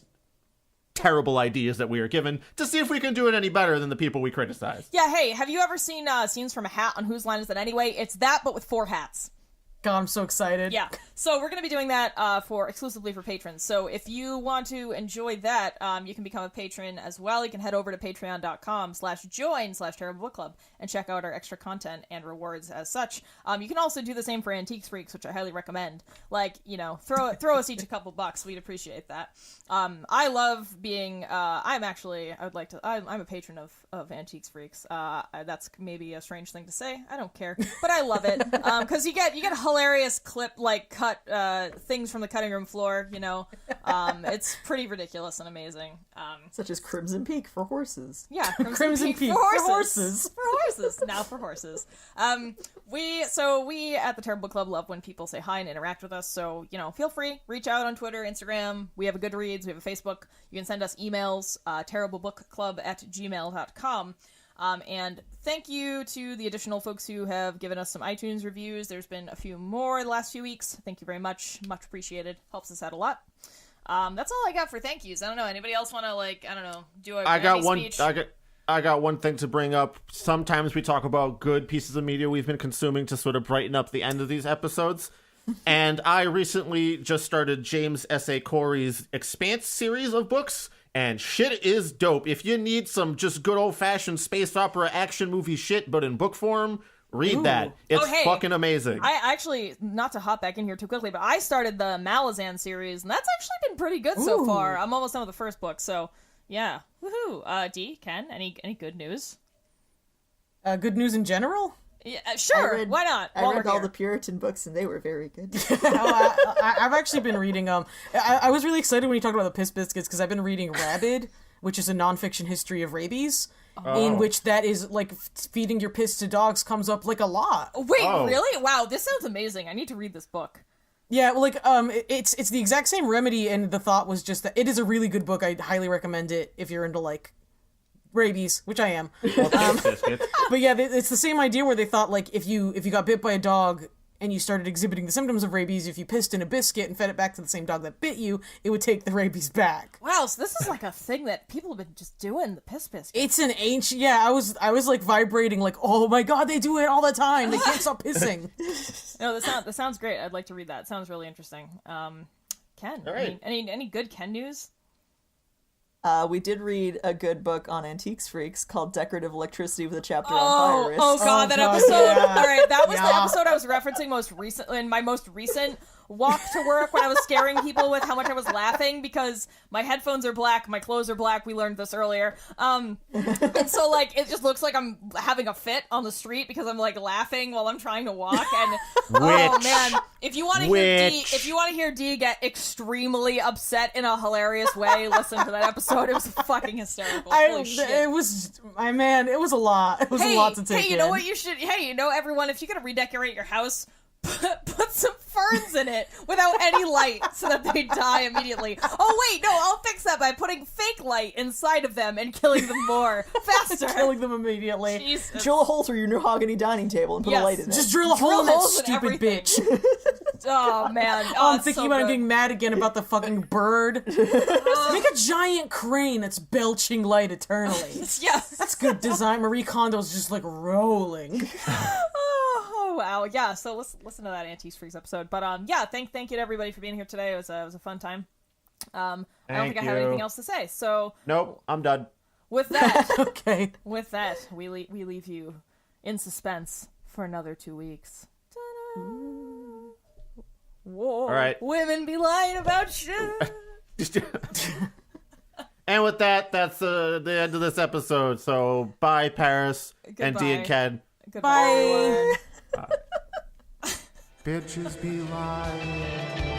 terrible ideas that we are given to see if we can do it any better than the people we criticize. Yeah, hey, have you ever seen Scenes from a Hat on Whose Line Is It Anyway? It's that, but with 4 hats. God, I'm so excited. Yeah. So we're going to be doing that exclusively for patrons. So if you want to enjoy that, you can become a patron as well. You can head over to patreon.com/join/terriblebookclub and check out our extra content and rewards as such. You can also do the same for Antiques Freaks, which I highly recommend. Like, throw us each a couple bucks. We'd appreciate that. I love being, I'm a patron of Antiques Freaks. That's maybe a strange thing to say. I don't care, but I love it. Cause you get hilarious cut things from the cutting room floor, it's pretty ridiculous and amazing. Such as Crimson Peak for horses. Yeah, Crimson Peak for horses. For horses. Now for horses. We at the Terrible Book Club love when people say hi and interact with us. So, feel free, reach out on Twitter, Instagram. We have a Goodreads, we have a Facebook. You can send us emails, terriblebookclub@gmail.com. And thank you to the additional folks who have given us some iTunes reviews. There's been a few more the last few weeks. Thank you very much. Much appreciated. Helps us out a lot. That's all I got for thank yous. I don't know. Anybody else want to, do a speech? I got one thing to bring up. Sometimes we talk about good pieces of media we've been consuming to sort of brighten up the end of these episodes. And I recently just started James S.A. Corey's Expanse series of books. And shit is dope. If you need some just good old-fashioned space opera action movie shit, but in book form, read that. It's fucking amazing. I actually, not to hop back in here too quickly, but I started the Malazan series, and that's actually been pretty good so far. I'm almost done with the first book, so yeah. Woohoo. D, Ken, any good news? Good news in general? Yeah, sure. Why not? I read all the Puritan books, and they were very good. I've actually been reading. I was really excited when you talked about the Piss Biscuits because I've been reading Rabid, which is a nonfiction history of rabies, in which that is like feeding your piss to dogs comes up like a lot. Wait, really? Wow, this sounds amazing. I need to read this book. Yeah, well, it's the exact same remedy, and the thought was just that it is a really good book. I highly recommend it if you're into rabies, which I am. But yeah, it's the same idea where they thought if you got bit by a dog and you started exhibiting the symptoms of rabies, if you pissed in a biscuit and fed it back to the same dog that bit you, it would take the rabies back. Wow, so this is like a thing that people have been just doing, the piss biscuit. It's an ancient, I was vibrating oh my god, they do it all the time. They can't stop pissing. No, that sounds great. I'd like to read that. It sounds really interesting. Ken, all right. Any good Ken news? We did read a good book on Antiques Freaks called Decorative Electricity with a chapter on Virus. Oh god, that episode. Yeah. All right, that was the episode I was referencing in my most recent walk to work when I was scaring people with how much I was laughing because my headphones are black, my clothes are black. We learned this earlier. And so it just looks like I'm having a fit on the street because I'm laughing while I'm trying to walk. And oh man, if you want to hear D get extremely upset in a hilarious way, listen to that episode. It was fucking hysterical. Holy shit. It was a lot. It was a lot to take in. Hey, you know what you should? Hey, everyone, if you're gonna redecorate your house, put some ferns in it without any light so that they die immediately. Oh wait, no, I'll fix that by putting fake light inside of them and killing them more faster. Killing them immediately. Jesus. Drill a hole through your mahogany dining table and put a light in it. Just drill a hole in that stupid bitch. Oh man. I'm thinking about getting mad again about the fucking bird. Make a giant crane that's belching light eternally. Yes. That's good design. Marie Kondo's just rolling. Oh wow, yeah. So listen to that Antiques Freaks episode. But thank you to everybody for being here today. It was a fun time. I don't think I have anything else to say. So nope, I'm done. With that, okay. With that, we leave you in suspense for another 2 weeks. Ta-da! Whoa. All right. Women be lying about shit. And with that, that's the end of this episode. So bye, Paris. Goodbye. And D and Ken. Goodbye, everyone. Bitches be lying.